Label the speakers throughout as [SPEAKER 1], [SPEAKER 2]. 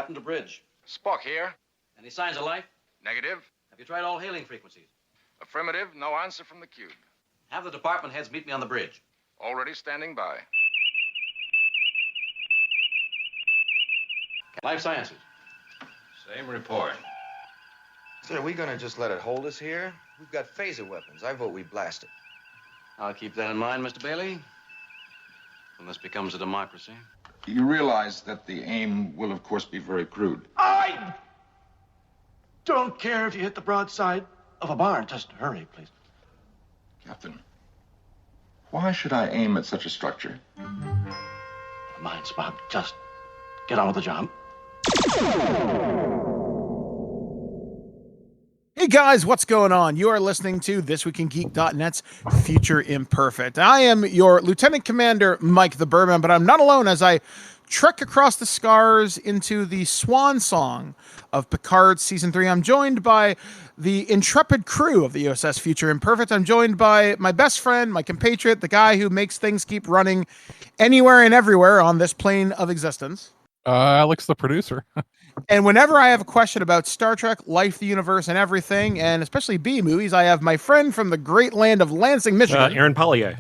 [SPEAKER 1] Captain to bridge.
[SPEAKER 2] Spock here.
[SPEAKER 1] Any signs of life?
[SPEAKER 2] Negative.
[SPEAKER 1] Have you tried all hailing frequencies?
[SPEAKER 2] Affirmative. No answer from the cube.
[SPEAKER 1] Have the department heads meet me on the bridge.
[SPEAKER 2] Already standing by.
[SPEAKER 1] Life sciences. Same report.
[SPEAKER 3] So are we gonna just let it hold us here? We've got phaser weapons. I vote we blast it.
[SPEAKER 1] I'll keep that in mind, Mr. Bailey. When this becomes a democracy.
[SPEAKER 4] You realize that the aim will, of course, be very crude.
[SPEAKER 5] I don't care if you hit the broadside of a barn. Just hurry, please.
[SPEAKER 4] Captain, why should I aim at such a structure?
[SPEAKER 5] Mind, Spock. Just get on with the job.
[SPEAKER 6] Hey guys, what's going on? You are listening to ThisWeekInGeek.net's Future Imperfect. I am your Lieutenant Commander, Mike the Birdman, but I'm not alone as I trek across the scars into the swan song of Picard Season 3. I'm joined by the intrepid crew of the USS Future Imperfect. I'm joined by my best friend, my compatriot, the guy who makes things keep running anywhere and everywhere on this plane of existence.
[SPEAKER 7] Alex, the producer.
[SPEAKER 6] And whenever I have a question about Star Trek, life, the universe, and everything, and especially B movies, I have my friend from the great land of Lansing, Michigan.
[SPEAKER 8] Aaron Pollyea.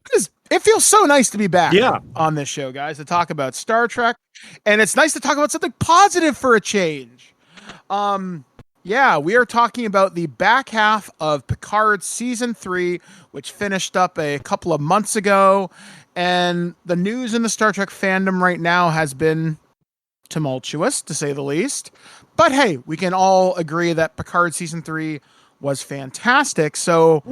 [SPEAKER 6] Because it feels so nice to be back on this show, guys, to talk about Star Trek. And it's nice to talk about something positive for a change. We are talking about the back half of Picard Season 3, which finished up a couple of months ago. And the news in the Star Trek fandom right now has been tumultuous, to say the least. But hey, we can all agree that Picard Season 3 was fantastic. So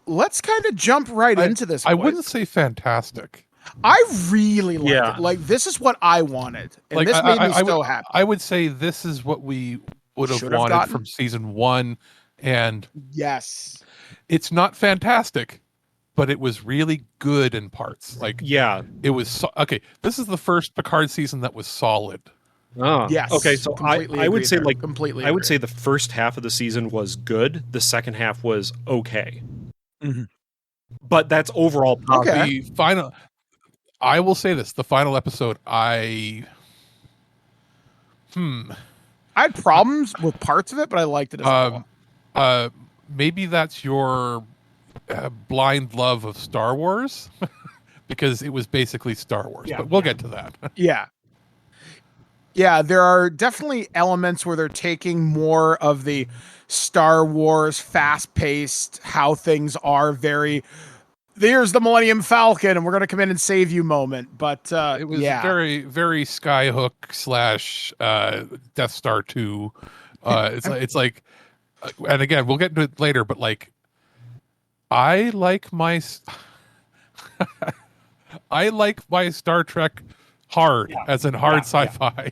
[SPEAKER 6] let's kind of jump right into this.
[SPEAKER 7] I wouldn't say fantastic.
[SPEAKER 6] I really liked it. Like, this is what I wanted. And this made me so happy.
[SPEAKER 7] I would say this is what we would have wanted from Season 1. And
[SPEAKER 6] yes,
[SPEAKER 7] it's not fantastic, but it was really good in parts. Like, it was okay. This is the first Picard season that was solid.
[SPEAKER 8] Oh,
[SPEAKER 6] yes.
[SPEAKER 8] Okay, so I would say
[SPEAKER 6] completely.
[SPEAKER 8] I would say the first half of the season was good. The second half was okay.
[SPEAKER 6] Mm-hmm.
[SPEAKER 8] But that's overall positive.
[SPEAKER 7] Okay. The final. I will say this: the final episode, I
[SPEAKER 6] had problems with parts of it, but I liked it as well.
[SPEAKER 7] Maybe that's your blind love of Star Wars, because it was basically Star Wars. But we'll get to that.
[SPEAKER 6] Yeah, there are definitely elements where they're taking more of the Star Wars fast-paced, how things are there's the Millennium Falcon and we're going to come in and save you moment. But
[SPEAKER 7] it was very, very Skyhook / Death Star 2. It's like, and again, we'll get into it later, but like, I like my Star Trek hard, as in hard sci-fi.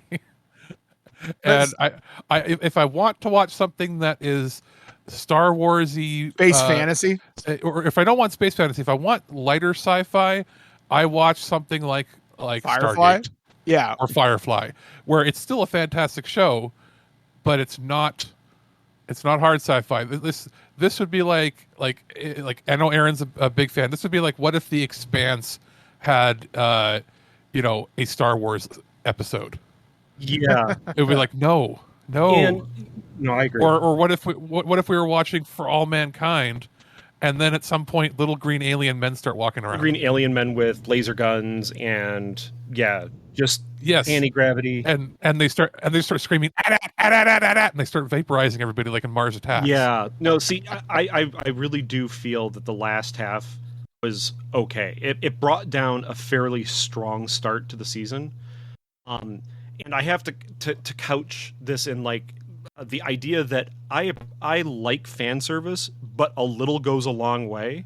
[SPEAKER 7] And I if I want to watch something that is Star Warsy,
[SPEAKER 6] space fantasy,
[SPEAKER 7] or if I don't want space fantasy, if I want lighter sci-fi, I watch something like
[SPEAKER 6] Firefly,
[SPEAKER 7] Stargate, or Firefly, where it's still a fantastic show, but it's not hard sci-fi. This would be like I know Aaron's a big fan. This would be like, what if The Expanse had a Star Wars episode?
[SPEAKER 8] Yeah,
[SPEAKER 7] it would be like no,
[SPEAKER 8] I agree.
[SPEAKER 7] Or what if we were watching For All Mankind, and then at some point little green alien men start walking around.
[SPEAKER 8] Green alien men with laser guns and anti-gravity,
[SPEAKER 7] and they start screaming and they start vaporizing everybody like in Mars Attacks.
[SPEAKER 8] Yeah, no, see, I really do feel that the last half was okay. It brought down a fairly strong start to the season, and I have to couch this in like the idea that I like fan service, but a little goes a long way.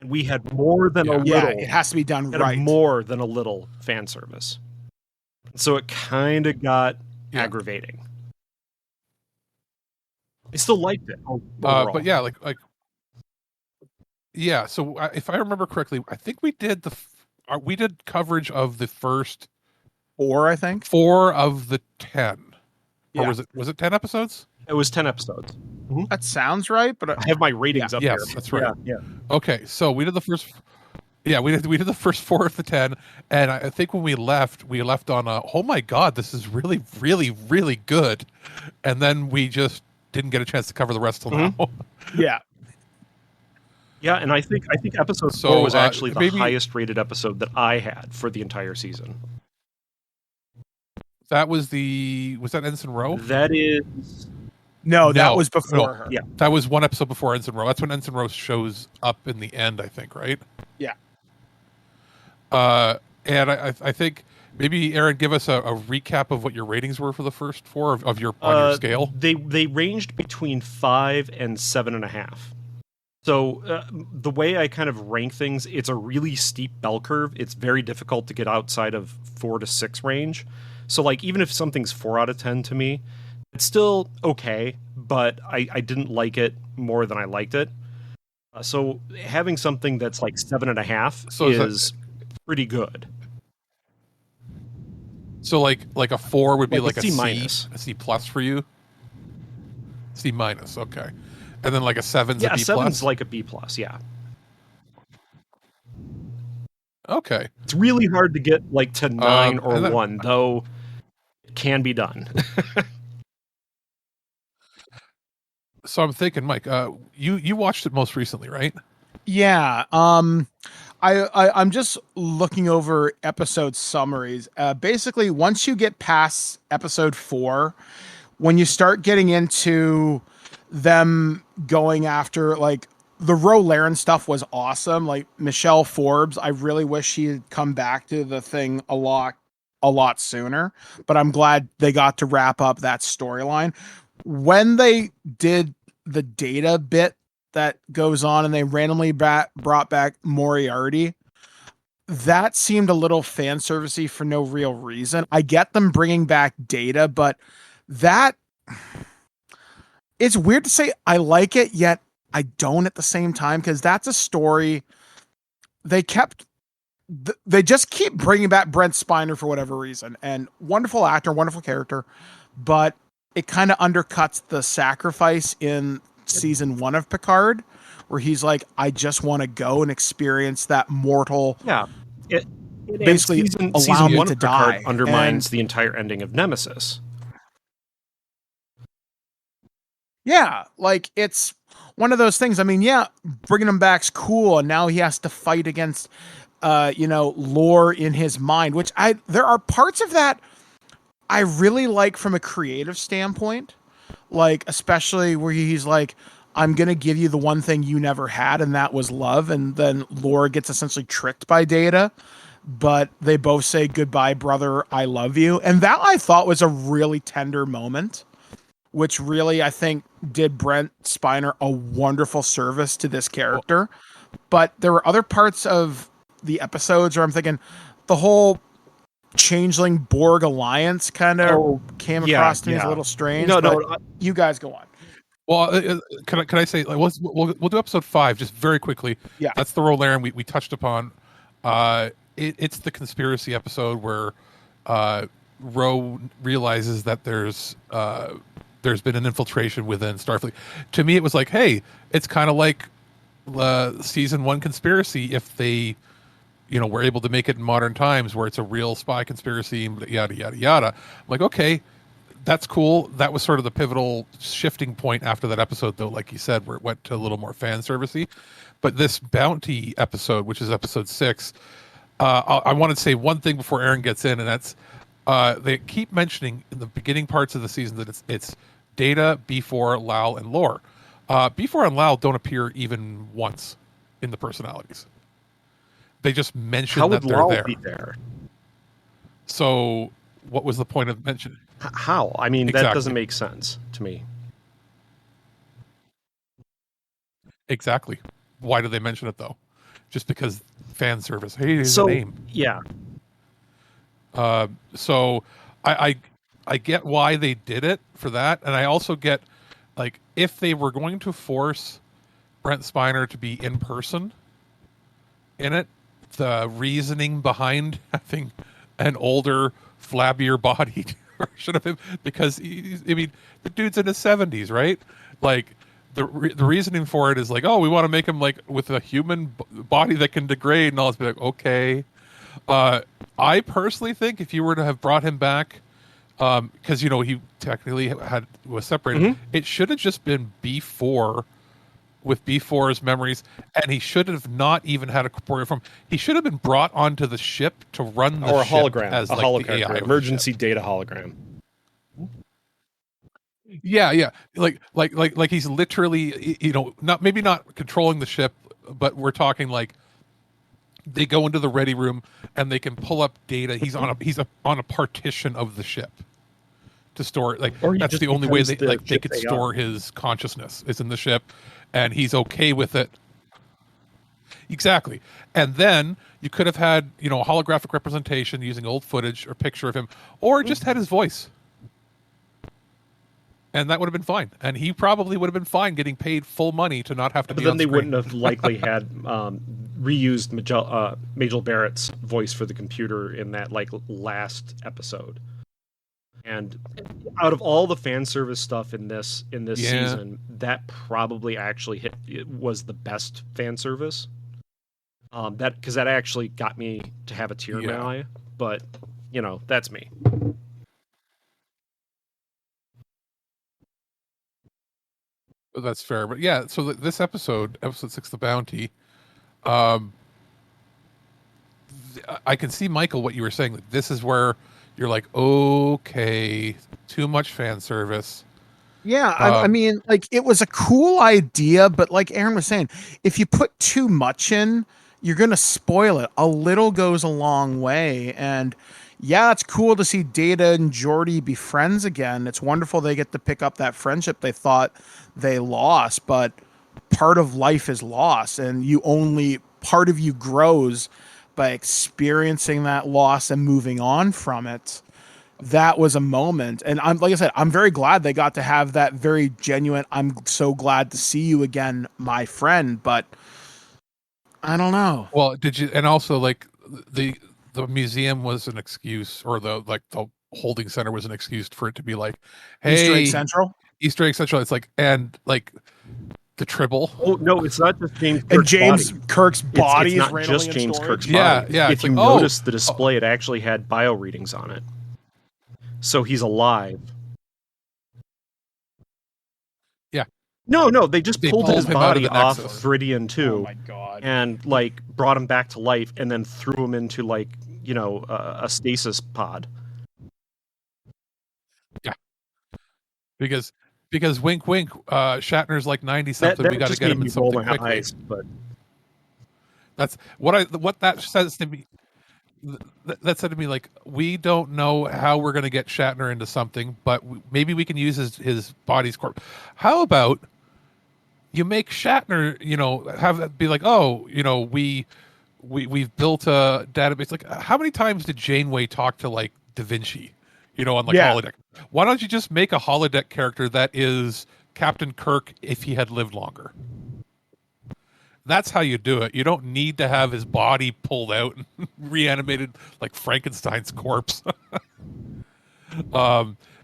[SPEAKER 8] And we had more than a little.
[SPEAKER 6] Yeah, it has to be done right.
[SPEAKER 8] More than a little fan service. So it kind of got aggravating. I still liked it.
[SPEAKER 7] But so if I remember correctly, I think we did coverage of the first
[SPEAKER 6] 4, I think.
[SPEAKER 7] 4 of the 10. Or was it 10 episodes?
[SPEAKER 8] It was 10 episodes.
[SPEAKER 6] That sounds right, but
[SPEAKER 8] I have my ratings up here.
[SPEAKER 7] Yes, that's right.
[SPEAKER 8] Yeah.
[SPEAKER 7] Okay, so we did the first Yeah, we did the first 4 of the 10, and I think when we left on a, oh my god, this is really, really, really good, and then we just didn't get a chance to cover the rest till now.
[SPEAKER 6] Yeah.
[SPEAKER 8] Yeah, and I think episode 4 was actually the highest rated episode that I had for the entire season.
[SPEAKER 7] That was that Ensign Rowe?
[SPEAKER 8] That is...
[SPEAKER 6] No, that was before her.
[SPEAKER 8] Yeah.
[SPEAKER 7] That was one episode before Ensign Rowe. That's when Ensign Rowe shows up in the end, I think, right?
[SPEAKER 6] Yeah.
[SPEAKER 7] And I think maybe, Aaron, give us a recap of what your ratings were for the first 4 on your scale.
[SPEAKER 8] They ranged between 5 and 7.5. So the way I kind of rank things, it's a really steep bell curve. It's very difficult to get outside of 4 to 6 range. So like even if something's 4 out of 10 to me, it's still okay, but I didn't like it more than I liked it. So having something that's like 7.5 is pretty good.
[SPEAKER 7] So like a 4 would be like a C
[SPEAKER 8] minus,
[SPEAKER 7] a C plus for you. C minus, okay. And then like a 7's a B plus.
[SPEAKER 8] Yeah, 7's like a B plus. Yeah.
[SPEAKER 7] Okay.
[SPEAKER 8] It's really hard to get like to 9 or 1, though. It can be done.
[SPEAKER 7] So I'm thinking, Mike, you watched it most recently, right?
[SPEAKER 6] Yeah. I'm just looking over episode summaries. Basically, once you get past episode 4, when you start getting into them going after, like, the Ro Laren stuff was awesome. Like, Michelle Forbes, I really wish she had come back to the thing a lot sooner, but I'm glad they got to wrap up that storyline. When they did the data bit that goes on and they randomly brought back Moriarty, that seemed a little fan servicey for no real reason. I get them bringing back Data, but that, it's weird to say I like it, yet I don't at the same time, because that's a story they just keep bringing back Brent Spiner for whatever reason, and wonderful actor, wonderful character, but it kind of undercuts the sacrifice in season 1 of Picard, where he's like, I just want to go and experience that mortal.
[SPEAKER 8] Yeah. It
[SPEAKER 6] basically
[SPEAKER 8] season 1
[SPEAKER 6] to
[SPEAKER 8] of Picard
[SPEAKER 6] die.
[SPEAKER 8] undermines the entire ending of Nemesis.
[SPEAKER 6] Yeah, like, it's one of those things. I mean, yeah, bringing him back's cool, and now he has to fight against, lore in his mind, which there are parts of that I really like from a creative standpoint, like, especially where he's like, I'm going to give you the one thing you never had, and that was love. And then Laura gets essentially tricked by Data, but they both say, goodbye, brother, I love you. And that I thought was a really tender moment, which really, I think, did Brent Spiner a wonderful service to this character. But there were other parts of the episodes where I'm thinking the whole Changeling Borg alliance kind of came across to me as a little strange. No, you guys go on.
[SPEAKER 7] Well, can I say, like, we'll do episode 5 just very quickly.
[SPEAKER 6] Yeah,
[SPEAKER 7] that's the Ro Laren we touched upon. It's the conspiracy episode where Ro realizes that there's been an infiltration within Starfleet. To me, it was like, hey, it's kind of like season 1 conspiracy if they, were able to make it in modern times where it's a real spy conspiracy, yada, yada, yada. I'm like, okay, that's cool. That was sort of the pivotal shifting point after that episode, though, like you said, where it went to a little more fan servicey. But this bounty episode, which is episode 6, I want to say one thing before Aaron gets in, and that's they keep mentioning in the beginning parts of the season that it's Data, B4, Lal, and Lore. B4 and Lal don't appear even once in the personalities. They just mention that they're there.
[SPEAKER 8] Be there?
[SPEAKER 7] So what was the point of mentioning?
[SPEAKER 8] How? I mean, that doesn't make sense to me.
[SPEAKER 7] Exactly. Why do they mention it, though? Just because fan service. Hey, here's a name.
[SPEAKER 8] Yeah.
[SPEAKER 7] So I get why they did it for that, and I also get, like, if they were going to force Brent Spiner to be in person in it, the reasoning behind having an older, flabbier body version of him, because the dude's in his 70s, right? Like, the reasoning for it is like, oh, we want to make him like with a human body that can degrade, and all this. Be like, okay. I personally think if you were to have brought him back, because he technically was separated, it should have just been B4 with B4's memories, and he should have not even had a corporeal form. He should have been brought onto the ship to run the
[SPEAKER 8] or a
[SPEAKER 7] ship
[SPEAKER 8] hologram,
[SPEAKER 7] as
[SPEAKER 8] a
[SPEAKER 7] like
[SPEAKER 8] hologram,
[SPEAKER 7] the AI
[SPEAKER 8] emergency data hologram.
[SPEAKER 7] Yeah, like he's literally, maybe not controlling the ship, but we're talking like they go into the ready room and they can pull up data. He's on a partition of the ship to store it. Like that's the only way they could store his consciousness is in the ship, and he's okay with it. Exactly. And then you could have had, a holographic representation using old footage or picture of him, or just had his voice. And that would have been fine. And he probably would have been fine getting paid full money to not have to be on screen.
[SPEAKER 8] But then they wouldn't have likely had reused Majel Barrett's voice for the computer in that last episode. And out of all the fan service stuff in this season, that probably actually was the best fan service. Because that actually got me to have a tear in my eye. But that's me.
[SPEAKER 7] That's fair, but yeah. So this episode 6, The Bounty. I can see, Michael, what you were saying. This is where you're like, okay, too much fan service.
[SPEAKER 6] Yeah, I mean, it was a cool idea, but like Aaron was saying, if you put too much in, you're gonna spoil it. A little goes a long way, and yeah, it's cool to see Data and Geordi be friends again. It's wonderful they get to pick up that friendship they thought they lost, but part of life is loss, and part of you grows by experiencing that loss and moving on from it. That was a moment, and like I said, I'm very glad they got to have that very genuine, I'm so glad to see you again, my friend, but I don't know.
[SPEAKER 7] Well, did you, and also the museum was an excuse, or the holding center was an excuse for it to be like, hey, Easter Egg Central. It's the Tribble.
[SPEAKER 8] Oh no, it's not just James Kirk's
[SPEAKER 6] and James
[SPEAKER 8] body.
[SPEAKER 6] Kirk's body.
[SPEAKER 8] It's not just James Kirk's body.
[SPEAKER 7] Yeah.
[SPEAKER 8] If you notice the display, it actually had bio readings on it, so he's alive.
[SPEAKER 7] Yeah.
[SPEAKER 8] No, they just pulled his body off Viridian 2.
[SPEAKER 6] Oh my God.
[SPEAKER 8] And brought him back to life, and then threw him into a stasis pod.
[SPEAKER 7] Yeah. Because wink wink, Shatner's 90 something. We got to get him in something quickly.
[SPEAKER 8] But
[SPEAKER 7] that's what that says to me. That said to me, we don't know how we're going to get Shatner into something, but maybe we can use his body's corp. How about you make Shatner, have that be like, oh, we've built a database. How many times did Janeway talk to Da Vinci, on holodeck? Why don't you just make a holodeck character that is Captain Kirk if he had lived longer? That's how you do it. You don't need to have his body pulled out and reanimated like Frankenstein's corpse.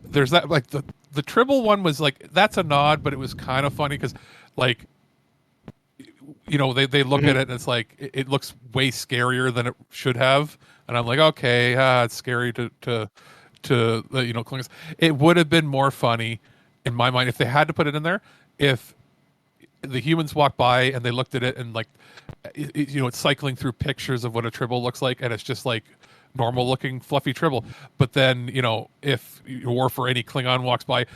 [SPEAKER 7] There's that, the Tribble one was that's a nod, but it was kind of funny because they look at it and it's it looks way scarier than it should have, and I'm like, okay, it's scary to Klingons. It would have been more funny in my mind if they had to put it in there, if the humans walked by and they looked at it and it's cycling through pictures of what a Tribble looks like, and it's just normal looking fluffy Tribble. But then if Worf or any Klingon walks by,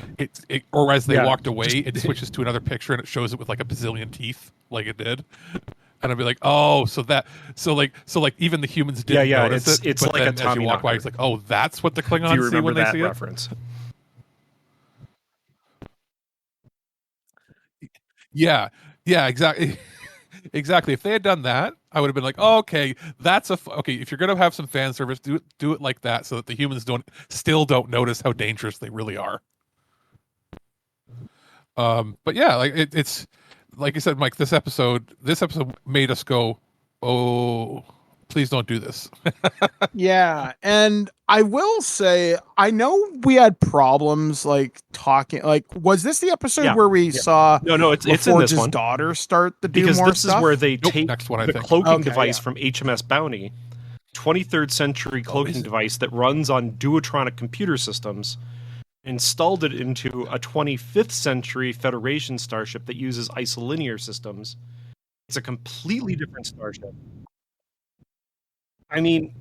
[SPEAKER 7] or as they walked away, it switches to another picture and it shows it with a bazillion teeth, like it did. And I'd be like, oh, so even the humans didn't notice it.
[SPEAKER 8] It's
[SPEAKER 7] but
[SPEAKER 8] like
[SPEAKER 7] then
[SPEAKER 8] a Tommy
[SPEAKER 7] as you walk by, it's oh, that's what the Klingons see when they see
[SPEAKER 8] reference?
[SPEAKER 7] it. Yeah, exactly. Exactly. If they had done that, I would have been like, oh, okay, that's okay. If you're gonna have some fan service, do it like that, so that the humans still don't notice how dangerous they really are. But yeah, it's like you said, Mike. This episode made us go, oh, please don't do this.
[SPEAKER 6] Yeah, and I will say, I know we had problems like talking. Like, was this the episode where we saw?
[SPEAKER 8] No, it's in this one.
[SPEAKER 6] Daughter start to do
[SPEAKER 8] because
[SPEAKER 6] more
[SPEAKER 8] this
[SPEAKER 6] stuff?
[SPEAKER 8] is where they
[SPEAKER 7] Nope,
[SPEAKER 8] take
[SPEAKER 7] next one, I
[SPEAKER 8] the
[SPEAKER 7] think.
[SPEAKER 8] cloaking device from HMS Bounty, 23rd century cloaking device that runs on duotronic computer systems, installed it into a 25th century Federation starship that uses isolinear systems. It's a completely different starship. I mean,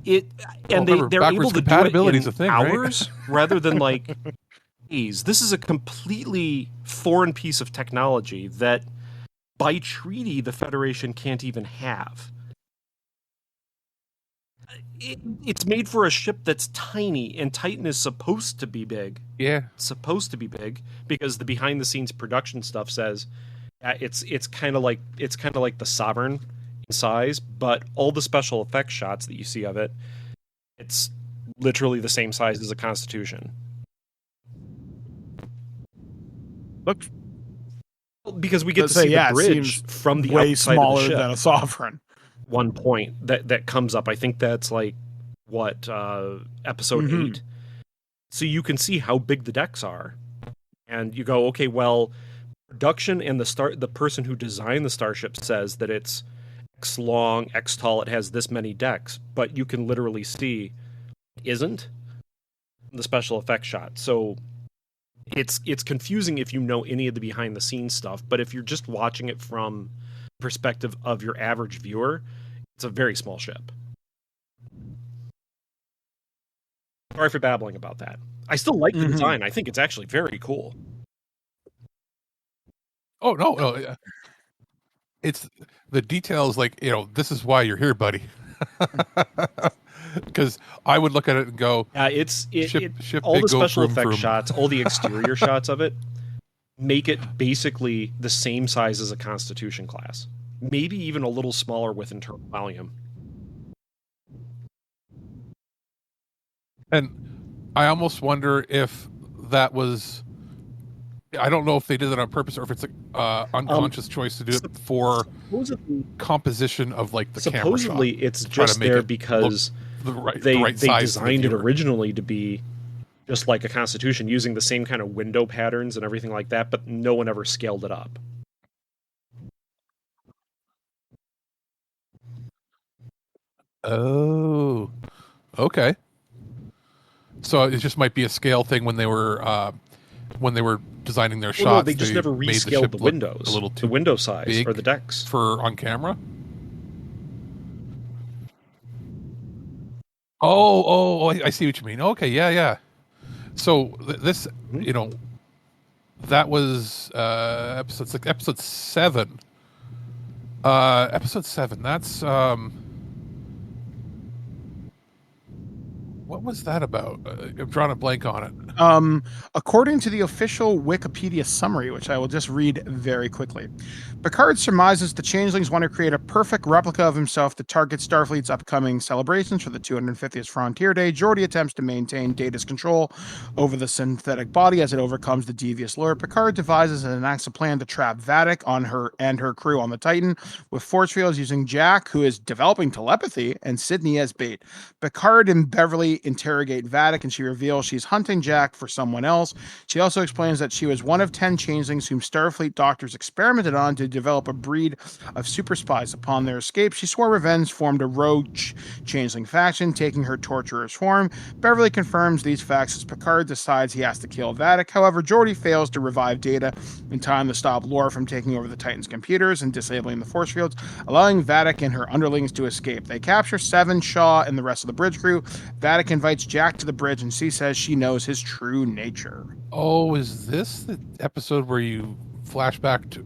[SPEAKER 7] remember,
[SPEAKER 8] they're able to do it
[SPEAKER 7] compatibility
[SPEAKER 8] in
[SPEAKER 7] is a thing, right?
[SPEAKER 8] hours rather than like days. This is a completely foreign piece of technology that, by treaty, the Federation can't even have. It's made for a ship that's tiny, and Titan is supposed to be big.
[SPEAKER 7] Yeah.
[SPEAKER 8] Supposed to be big because the behind-the-scenes production stuff says it's kind of like the Sovereign in size, but all the special effects shots that you see of it, it's literally the same size as a Constitution.
[SPEAKER 6] Look,
[SPEAKER 8] because we get to see the bridge from the
[SPEAKER 6] way
[SPEAKER 8] outside
[SPEAKER 6] smaller
[SPEAKER 8] of the ship.
[SPEAKER 6] than a Sovereign.
[SPEAKER 8] One point that comes up, I think that's like episode 8. So you can see how big the decks are, and you go, okay, well, production and the person who designed the starship says that it's X long, X tall, it has this many decks, but you can literally see it isn't the special effects shot. So it's confusing if you know any of the behind the scenes stuff, but if you're just watching it from the perspective of your average viewer, it's a very small ship. Sorry for babbling about that. I still like the design. I think it's actually very cool.
[SPEAKER 7] Oh no, yeah. It's the details. Like, this is why you're here, buddy. Because I would look at it and go, ship
[SPEAKER 8] all
[SPEAKER 7] big,
[SPEAKER 8] the
[SPEAKER 7] go
[SPEAKER 8] special
[SPEAKER 7] vroom,
[SPEAKER 8] effects
[SPEAKER 7] vroom.
[SPEAKER 8] shots, all the exterior shots of it, make it basically the same size as a Constitution class. Maybe even a little smaller with internal volume.
[SPEAKER 7] And I almost wonder if that was, I don't know if they did that on purpose or if it's an unconscious choice to do it for composition of like the camera shot.
[SPEAKER 8] Supposedly it's just there because they designed it originally to be just like a Constitution, using the same kind of window patterns and everything like that, but no one ever scaled it up.
[SPEAKER 7] Oh, okay. So it just might be a scale thing when they were designing their shots.
[SPEAKER 8] No, they just never rescaled the windows,
[SPEAKER 7] a little too
[SPEAKER 8] the window size or the decks
[SPEAKER 7] for on camera. Oh, I see what you mean. Okay, yeah. So this, that was episode 7. Episode 7. That's what was that about? I've drawn a blank on it.
[SPEAKER 6] According to the official Wikipedia summary, which I will just read very quickly, Picard surmises the changelings want to create a perfect replica of himself to target Starfleet's upcoming celebrations for the 250th Frontier Day. Geordi attempts to maintain Data's control over the synthetic body as it overcomes the devious lure. Picard devises and enacts a plan to trap Vadic on her and her crew on the Titan with force fields, using Jack, who is developing telepathy, and Sydney as bait. Picard and Beverly interrogate Vadic, and she reveals she's hunting Jack for someone else. She also explains that she was one of 10 changelings whom Starfleet doctors experimented on to develop a breed of super spies. Upon their escape, she swore revenge, formed a rogue changeling faction, taking her torturer's form. Beverly confirms these facts as Picard decides he has to kill Vadic. However, Geordi fails to revive Data in time to stop Lore from taking over the Titan's computers and disabling the force fields, allowing Vadic and her underlings to escape. They capture Seven, Shaw, and the rest of the bridge crew. Vadic invites Jack to the bridge, and she says she knows his true nature.
[SPEAKER 7] Oh, is this the episode where you flash back to?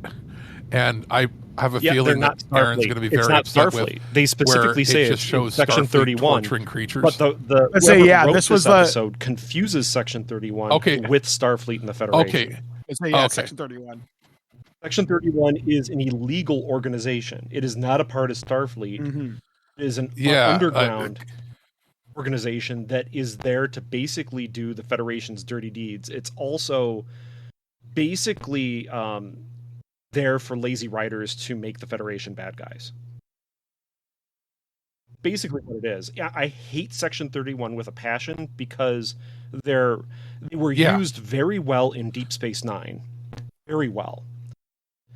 [SPEAKER 7] And I have a feeling that Aaron's going to be very upset
[SPEAKER 8] Starfleet.
[SPEAKER 7] with.
[SPEAKER 8] They specifically say
[SPEAKER 7] it
[SPEAKER 8] it
[SPEAKER 7] shows
[SPEAKER 8] Section
[SPEAKER 7] Starfleet
[SPEAKER 8] 31
[SPEAKER 7] torturing creatures.
[SPEAKER 8] But
[SPEAKER 6] Let's say, this was the
[SPEAKER 8] episode confuses Section 31 with Starfleet and the Federation.
[SPEAKER 7] Okay.
[SPEAKER 6] Section 31.
[SPEAKER 8] Section 31 is an illegal organization. It is not a part of Starfleet.
[SPEAKER 6] Mm-hmm.
[SPEAKER 8] It is an underground organization that is there to basically do the Federation's dirty deeds. It's also basically there for lazy writers to make the Federation bad guys. basically what it is. I hate Section 31 with a passion because they were used very well in Deep Space Nine, very well,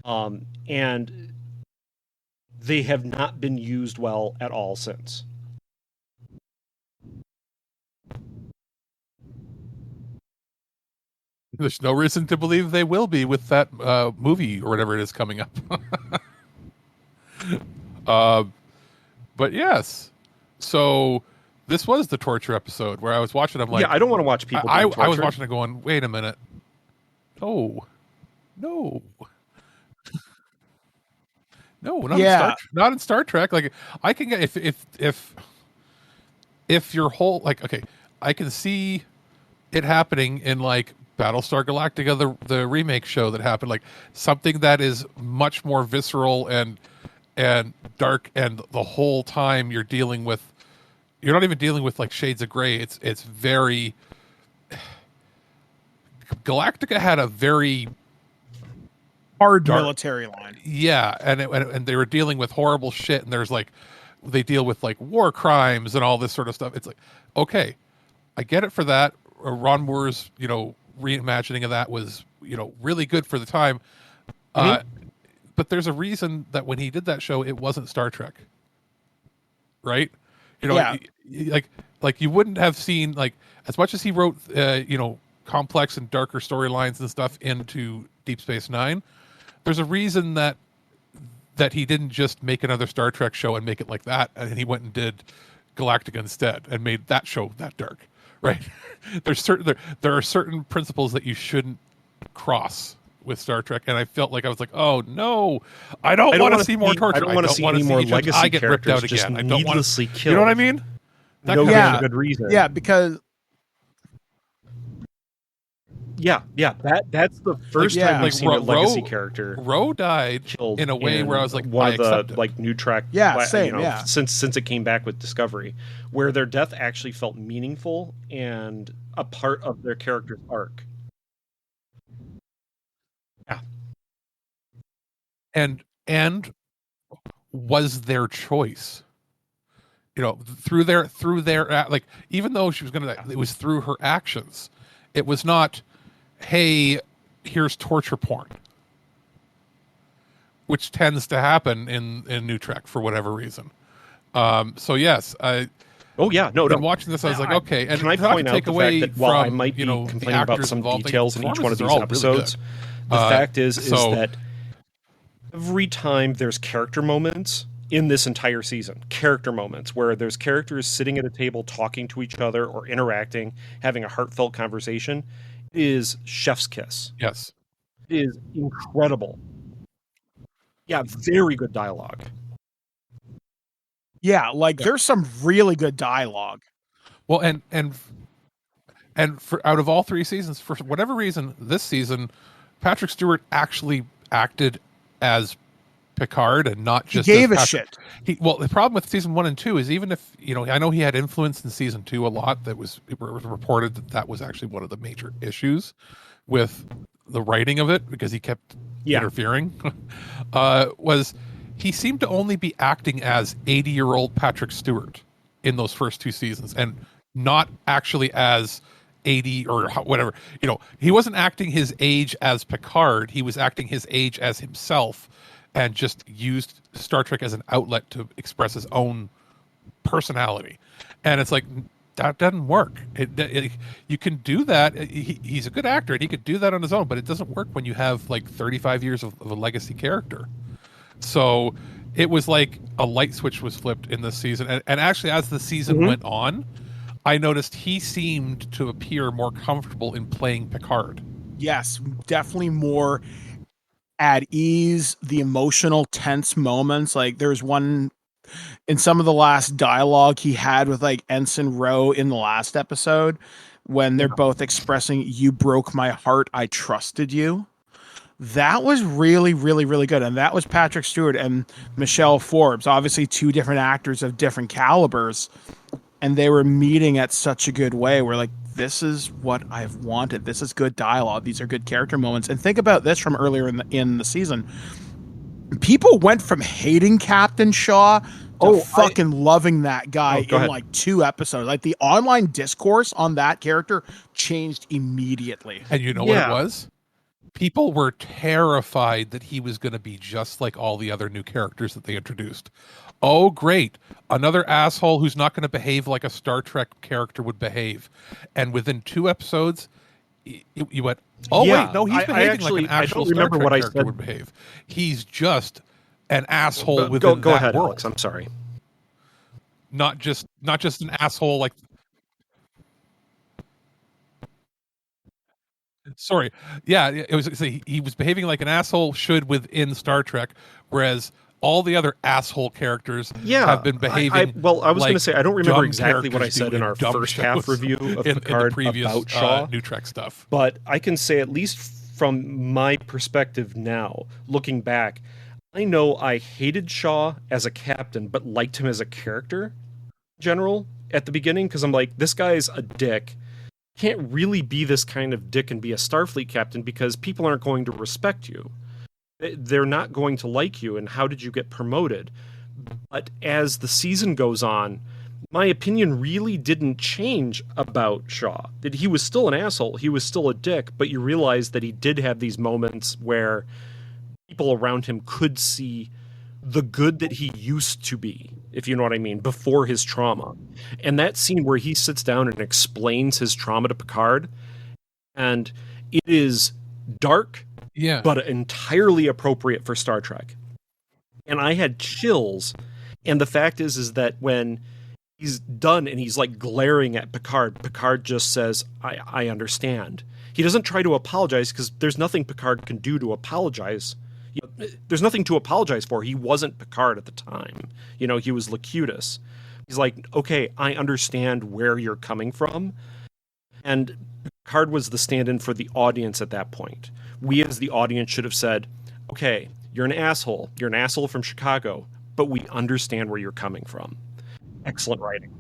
[SPEAKER 8] and they have not been used well at all since.
[SPEAKER 7] There's no reason to believe they will be with that movie or whatever it is coming up. But yes, so this was the torture episode where I was watching. I'm like,
[SPEAKER 8] I don't want to watch people.
[SPEAKER 7] I was watching it going, wait a minute, no, not in Star Trek. Like I can get if your whole okay, I can see it happening in like Battlestar Galactica, the remake show that happened, like something that is much more visceral and dark, and the whole time you're not even dealing with like shades of gray. It's very Galactica had a very
[SPEAKER 6] hard military line.
[SPEAKER 7] Yeah, and they were dealing with horrible shit, and there's like they deal with like war crimes and all this sort of stuff. It's like, okay, I get it for that. Ron Moore's, reimagining of that was, really good for the time. But there's a reason that when he did that show, it wasn't Star Trek. Right? Like you wouldn't have seen, like, as much as he wrote, complex and darker storylines and stuff into Deep Space Nine, there's a reason that he didn't just make another Star Trek show and make it like that, and he went and did Galactica instead and made that show that dark. Right? There are certain principles that you shouldn't cross with Star Trek, and I felt like I was like, oh no, I don't want to see more torture.
[SPEAKER 8] I don't want to see any more legacy
[SPEAKER 7] I get ripped out
[SPEAKER 8] just
[SPEAKER 7] again. I don't want
[SPEAKER 8] to
[SPEAKER 7] kill. You know what I mean?
[SPEAKER 8] No good reason.
[SPEAKER 6] Yeah, because
[SPEAKER 8] that's the first time we've seen a legacy character.
[SPEAKER 7] Ro died in a way where I was like,
[SPEAKER 8] one of the like new track.
[SPEAKER 6] Same.
[SPEAKER 8] Since it came back with Discovery, where their death actually felt meaningful and a part of their character's arc. Yeah,
[SPEAKER 7] and was their choice. Through their like, even though she was gonna die, it was through her actions. It was not, hey, here's torture porn, which tends to happen in New Trek for whatever reason. So yes,
[SPEAKER 8] no.
[SPEAKER 7] Watching this, I was like, okay. And
[SPEAKER 8] can I point out the fact that while I might be
[SPEAKER 7] the
[SPEAKER 8] complaining about some details in each one of these
[SPEAKER 7] really
[SPEAKER 8] episodes, the fact is that every time there's character moments in this entire season, character moments where there's characters sitting at a table talking to each other or interacting, having a heartfelt conversation, is chef's kiss.
[SPEAKER 7] Yes.
[SPEAKER 8] It is incredible. Yeah, very good dialogue.
[SPEAKER 6] Yeah, there's some really good dialogue.
[SPEAKER 7] Well, and for out of all three seasons, for whatever reason, this season, Patrick Stewart actually acted as Picard and not just
[SPEAKER 6] he gave a shit.
[SPEAKER 7] The problem with season 1 and 2 is, even if I know he had influence in season 2 a lot, it was reported that was actually one of the major issues with the writing of it, because he kept interfering. Was he seemed to only be acting as 80-year-old Patrick Stewart in those first 2 seasons, and not actually as 80 or whatever. He wasn't acting his age as Picard. He was acting his age as himself, and just used Star Trek as an outlet to express his own personality. And it's like, that doesn't work. You can do that. He's a good actor, and he could do that on his own, but it doesn't work when you have like 35 years of a legacy character. So it was like a light switch was flipped in this season. And actually, as the season went on, I noticed he seemed to appear more comfortable in playing Picard.
[SPEAKER 6] Yes, definitely more at ease. The emotional tense moments, like there's one in some of the last dialogue he had with like Ensign Ro in the last episode, when they're both expressing, "You broke my heart, I trusted you." That was really, really, really good. And that was Patrick Stewart and Michelle Forbes, obviously 2 different actors of different calibers, and they were meeting at such a good way. We're like, this is what I've wanted. This is good dialogue. These are good character moments. And think about this from earlier in the season. People went from hating Captain Shaw fucking loving that guy
[SPEAKER 8] go
[SPEAKER 6] in
[SPEAKER 8] ahead.
[SPEAKER 6] like 2 episodes. Like the online discourse on that character changed immediately.
[SPEAKER 7] And you know what it was? People were terrified that he was going to be just like all the other new characters that they introduced. Oh, great. Another asshole who's not going to behave like a Star Trek character would behave. And within 2 episodes, you went, wait, no, he's behaving like an actual Star Trek character would behave. He's just an asshole within
[SPEAKER 8] go
[SPEAKER 7] that
[SPEAKER 8] ahead,
[SPEAKER 7] world.
[SPEAKER 8] Alex. I'm sorry.
[SPEAKER 7] Not just an asshole like... Sorry. Yeah, it was. He was behaving like an asshole should within Star Trek, whereas all the other asshole characters have been behaving.
[SPEAKER 8] I was
[SPEAKER 7] like
[SPEAKER 8] going to say I don't remember
[SPEAKER 7] dumb
[SPEAKER 8] exactly what I said in our
[SPEAKER 7] dumb
[SPEAKER 8] first half
[SPEAKER 7] shows
[SPEAKER 8] review of
[SPEAKER 7] in
[SPEAKER 8] Picard
[SPEAKER 7] the previous,
[SPEAKER 8] about Shaw,
[SPEAKER 7] New Trek stuff.
[SPEAKER 8] but I can say at least from my perspective now, looking back, I know I hated Shaw as a captain, but liked him as a character, in general, at the beginning, because I'm like, this guy's a dick. Can't really be this kind of dick and be a Starfleet captain because people aren't going to respect you. They're not going to like you, and how did you get promoted? But as the season goes on, my opinion really didn't change about Shaw. That he was still an asshole, he was still a dick, but you realize that he did have these moments where people around him could see the good that he used to be, if you know what I mean, before his trauma. And that scene where he sits down and explains his trauma to Picard, and it is dark, but entirely appropriate for Star Trek. And I had chills. And the fact is that when he's done and he's like glaring at Picard, Picard just says, I understand. He doesn't try to apologize because there's nothing Picard can do to apologize. There's nothing to apologize for. He wasn't Picard at the time. He was Locutus. He's like, okay, I understand where you're coming from. And Picard was the stand-in for the audience at that point. We as the audience should have said, okay, you're an asshole. You're an asshole from Chicago, but we understand where you're coming from. Excellent writing.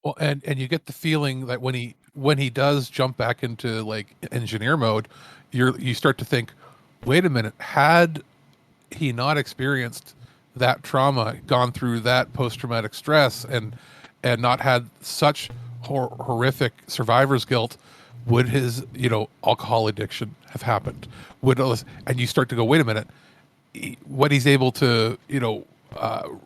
[SPEAKER 7] Well, and you get the feeling that when he does jump back into like engineer mode, you start to think, wait a minute, had he not experienced that trauma, gone through that post-traumatic stress, and not had such horrific survivor's guilt, would his alcohol addiction have happened? And you start to go, wait a minute, what he's able to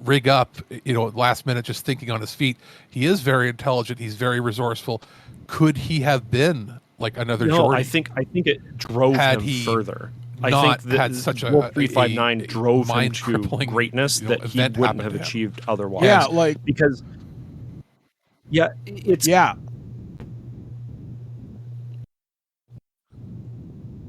[SPEAKER 7] rig up, last minute, just thinking on his feet. He is very intelligent. He's very resourceful. Could he have been like another Jordy?
[SPEAKER 8] I think it drove him further. I think that
[SPEAKER 7] had such a
[SPEAKER 8] 359 drove him to greatness that he wouldn't have achieved otherwise.
[SPEAKER 6] Yeah,
[SPEAKER 8] because it's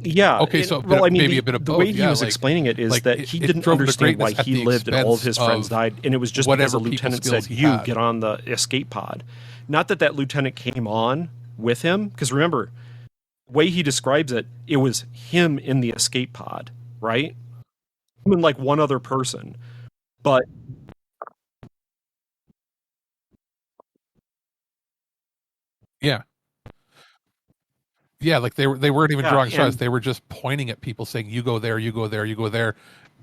[SPEAKER 8] Yeah.
[SPEAKER 7] Okay, so maybe a bit of both.
[SPEAKER 8] The way he was explaining it is that he didn't understand why he lived and all of his friends died, and it was just because a lieutenant said, "You get on the escape pod." Not that lieutenant came on with him, because remember, the way he describes it, it was him in the escape pod, right? Him and like one other person, but.
[SPEAKER 7] Yeah, like they weren't even drawing straws. They were just pointing at people, saying, "You go there, you go there, you go there."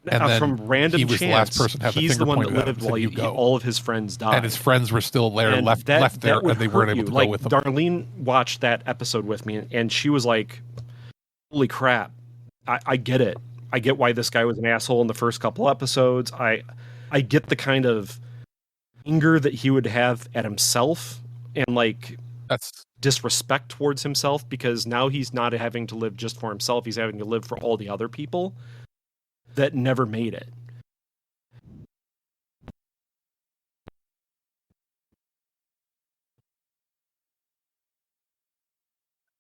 [SPEAKER 7] And then
[SPEAKER 8] from random
[SPEAKER 7] he was
[SPEAKER 8] chance,
[SPEAKER 7] the last person to have
[SPEAKER 8] he's
[SPEAKER 7] the
[SPEAKER 8] the one that
[SPEAKER 7] finger
[SPEAKER 8] lived
[SPEAKER 7] pointed
[SPEAKER 8] while all of his friends died,
[SPEAKER 7] and his friends were still there, left there, and they weren't able to go with them.
[SPEAKER 8] Darlene watched that episode with me, and she was like, "Holy crap! I get it. I get why this guy was an asshole in the first couple episodes. I get the kind of anger that he would have at himself, and like
[SPEAKER 7] that's
[SPEAKER 8] disrespect towards himself, because now he's not having to live just for himself. He's having to live for all the other people that never made it."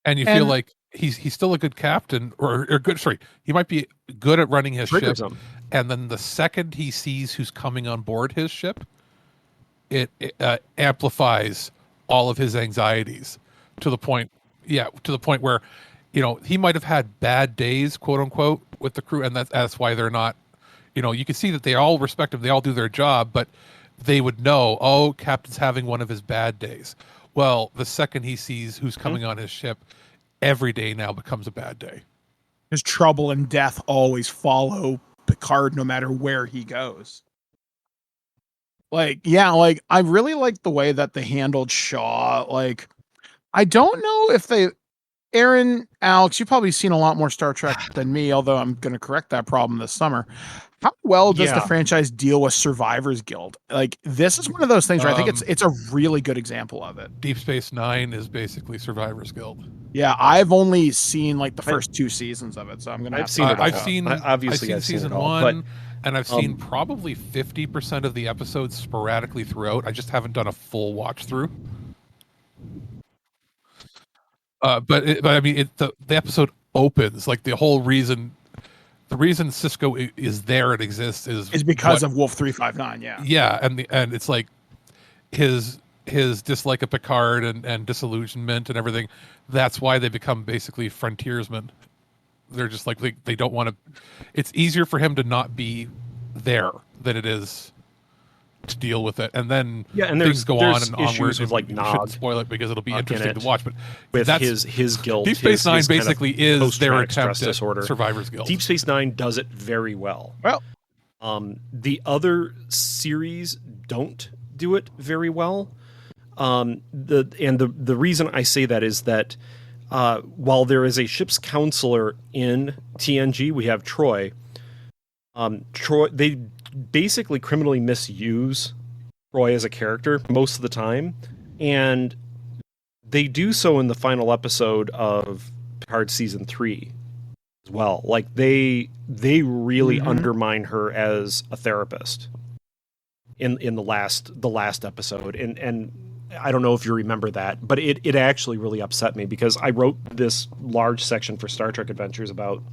[SPEAKER 7] And you feel like he's still a good captain, or good. Sorry, he might be good at running his ship. And then the second he sees who's coming on board his ship, it amplifies all of his anxieties to the point where, he might have had bad days, quote unquote, with the crew, and that's why they're not. You can see that they all respect him, they all do their job, but they would know, oh, Captain's having one of his bad days. Well, the second he sees who's coming on his ship, every day now becomes a bad day.
[SPEAKER 6] Because trouble and death always follow Picard no matter where he goes. Like, yeah, like I really like the way that they handled Shaw. Like, I don't know if they, Aaron, Alex, you've probably seen a lot more Star Trek than me, although I'm going to correct that problem this summer. How well does the franchise deal with Survivor's Guild? Like, this is one of those things where I think it's a really good example of it.
[SPEAKER 7] Deep Space Nine is basically Survivor's Guild.
[SPEAKER 6] Yeah, I've only seen like the first 2 seasons of it, so I'm gonna.
[SPEAKER 7] I've seen season 1, and I've seen probably 50% of the episodes sporadically throughout. I just haven't done a full watch through. But I mean, the episode opens like the whole reason. The reason Cisco is there and exists is
[SPEAKER 6] because of Wolf 359. Yeah.
[SPEAKER 7] Yeah, and it's like his dislike of Picard and disillusionment and everything. That's why they become basically frontiersmen. They're just like they don't want to. It's easier for him to not be there than it is to deal with it, and then things go on and onward.
[SPEAKER 8] With like
[SPEAKER 7] Nog, shouldn't spoil it because it'll be interesting to watch. But
[SPEAKER 8] with his guild,
[SPEAKER 7] Deep Space Nine basically is their attempt at Survivor's Guild.
[SPEAKER 8] Deep Space Nine does it very well.
[SPEAKER 6] Well,
[SPEAKER 8] the other series don't do it very well. The reason I say that is that while there is a ship's counselor in TNG, we have Troy. Troy, they basically criminally misuse Troy as a character most of the time, and they do so in the final episode of Picard season 3 as well. Like they really undermine her as a therapist in the last episode, and I don't know if you remember that, but it actually really upset me because I wrote this large section for Star Trek Adventures about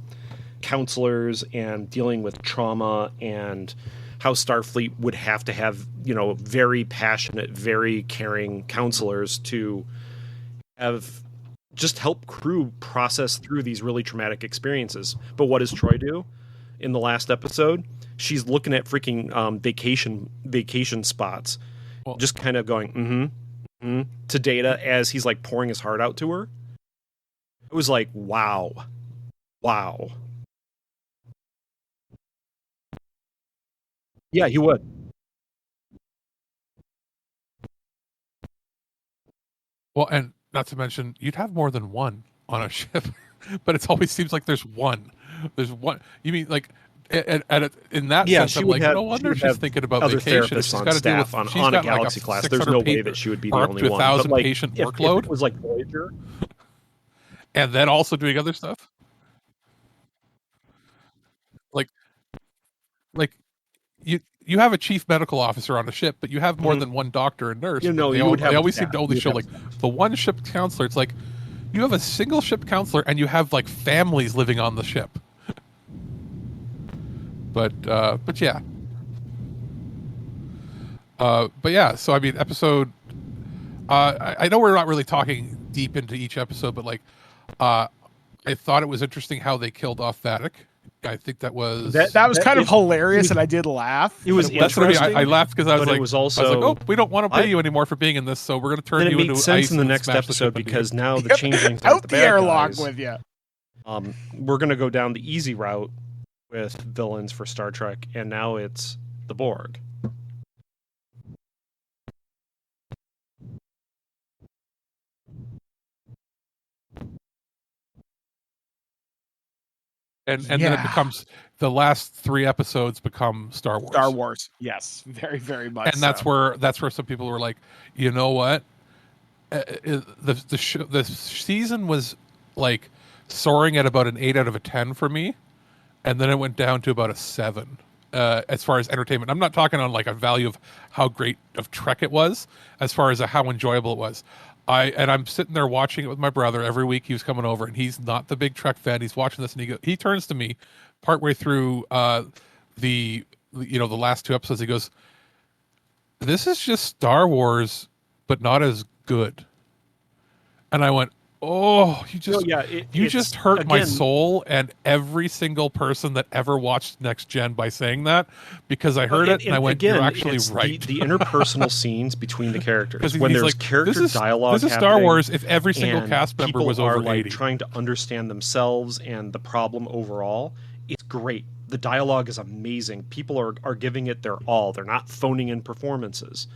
[SPEAKER 8] counselors and dealing with trauma and how Starfleet would have to have, very passionate, very caring counselors to have just help crew process through these really traumatic experiences. But what does Troy do in the last episode? She's looking at freaking vacation spots, just kind of going, to Data as he's like pouring his heart out to her. It was like, wow. Yeah, he would.
[SPEAKER 7] Well, and not to mention, you'd have more than one on a ship, but it always seems like there's one. There's one. You mean like, in that sense, I'm like, no wonder she's thinking about
[SPEAKER 8] other
[SPEAKER 7] vacation.
[SPEAKER 8] Therapists on staff on a Galaxy class. There's no way that she would be the only one.
[SPEAKER 7] 1,000
[SPEAKER 8] but
[SPEAKER 7] patient
[SPEAKER 8] if
[SPEAKER 7] workload.
[SPEAKER 8] It was like Voyager,
[SPEAKER 7] and then also doing other stuff. Like you have a chief medical officer on a ship, but you have more than one doctor and nurse. They always seem to only show like the one ship counselor. It's like you have a single ship counselor and you have like families living on the ship. But yeah. So I mean, episode. I know we're not really talking deep into each episode, but like, I thought it was interesting how they killed off Vadic. I think that was
[SPEAKER 6] kind of hilarious, and I did laugh.
[SPEAKER 8] It was interesting.
[SPEAKER 7] I laughed because I was like,
[SPEAKER 8] oh,
[SPEAKER 7] we don't want to pay you anymore for being in this, so we're going to turn you into ice.
[SPEAKER 8] It made sense in the next episode because now the changelings
[SPEAKER 6] out
[SPEAKER 8] the
[SPEAKER 6] the airlock with you.
[SPEAKER 8] We're going to go down the easy route with villains for Star Trek, and now it's the Borg.
[SPEAKER 7] And then it becomes the last 3 episodes become Star Wars.
[SPEAKER 6] Star Wars, yes, very, very much.
[SPEAKER 7] And that's where some people were like, you know what, the season was like soaring at about an 8 out of 10 for me, and then it went down to about a 7 as far as entertainment. I'm not talking on like a value of how great of Trek it was, as far as how enjoyable it was. I'm sitting there watching it with my brother every week. He was coming over, and he's not the big Trek fan. He's watching this, and he turns to me partway through the last 2 episodes. He goes, "This is just Star Wars, but not as good." And I went, Oh, you just
[SPEAKER 8] it's,
[SPEAKER 7] just hurt my
[SPEAKER 8] again,
[SPEAKER 7] soul and every single person that ever watched Next Gen by saying that, because I heard it and I went,
[SPEAKER 8] again,
[SPEAKER 7] "You're actually
[SPEAKER 8] it's
[SPEAKER 7] right."
[SPEAKER 8] The interpersonal scenes between the characters, when
[SPEAKER 7] he's
[SPEAKER 8] there's
[SPEAKER 7] like,
[SPEAKER 8] character dialogue.
[SPEAKER 7] This is Star
[SPEAKER 8] happening,
[SPEAKER 7] Wars. If every single
[SPEAKER 8] and
[SPEAKER 7] cast member
[SPEAKER 8] people
[SPEAKER 7] was
[SPEAKER 8] are
[SPEAKER 7] over
[SPEAKER 8] like
[SPEAKER 7] 80,
[SPEAKER 8] trying to understand themselves and the problem overall, it's great. The dialogue is amazing. People are giving it their all. They're not phoning in performances.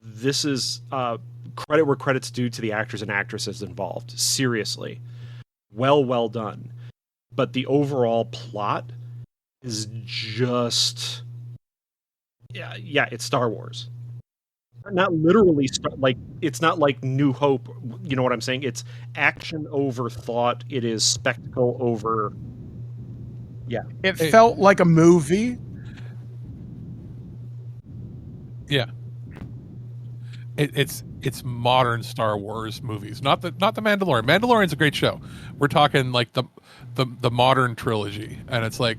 [SPEAKER 8] This is credit where credit's due to the actors and actresses involved. Seriously. Well done. But the overall plot is just... Yeah, it's Star Wars. Not literally, it's not like New Hope, you know what I'm saying? It's action over thought. It is spectacle over... Yeah.
[SPEAKER 6] It felt like a movie.
[SPEAKER 7] Yeah. It's modern Star Wars movies, not the Mandalorian. Mandalorian's a great show. We're talking like the modern trilogy, and it's like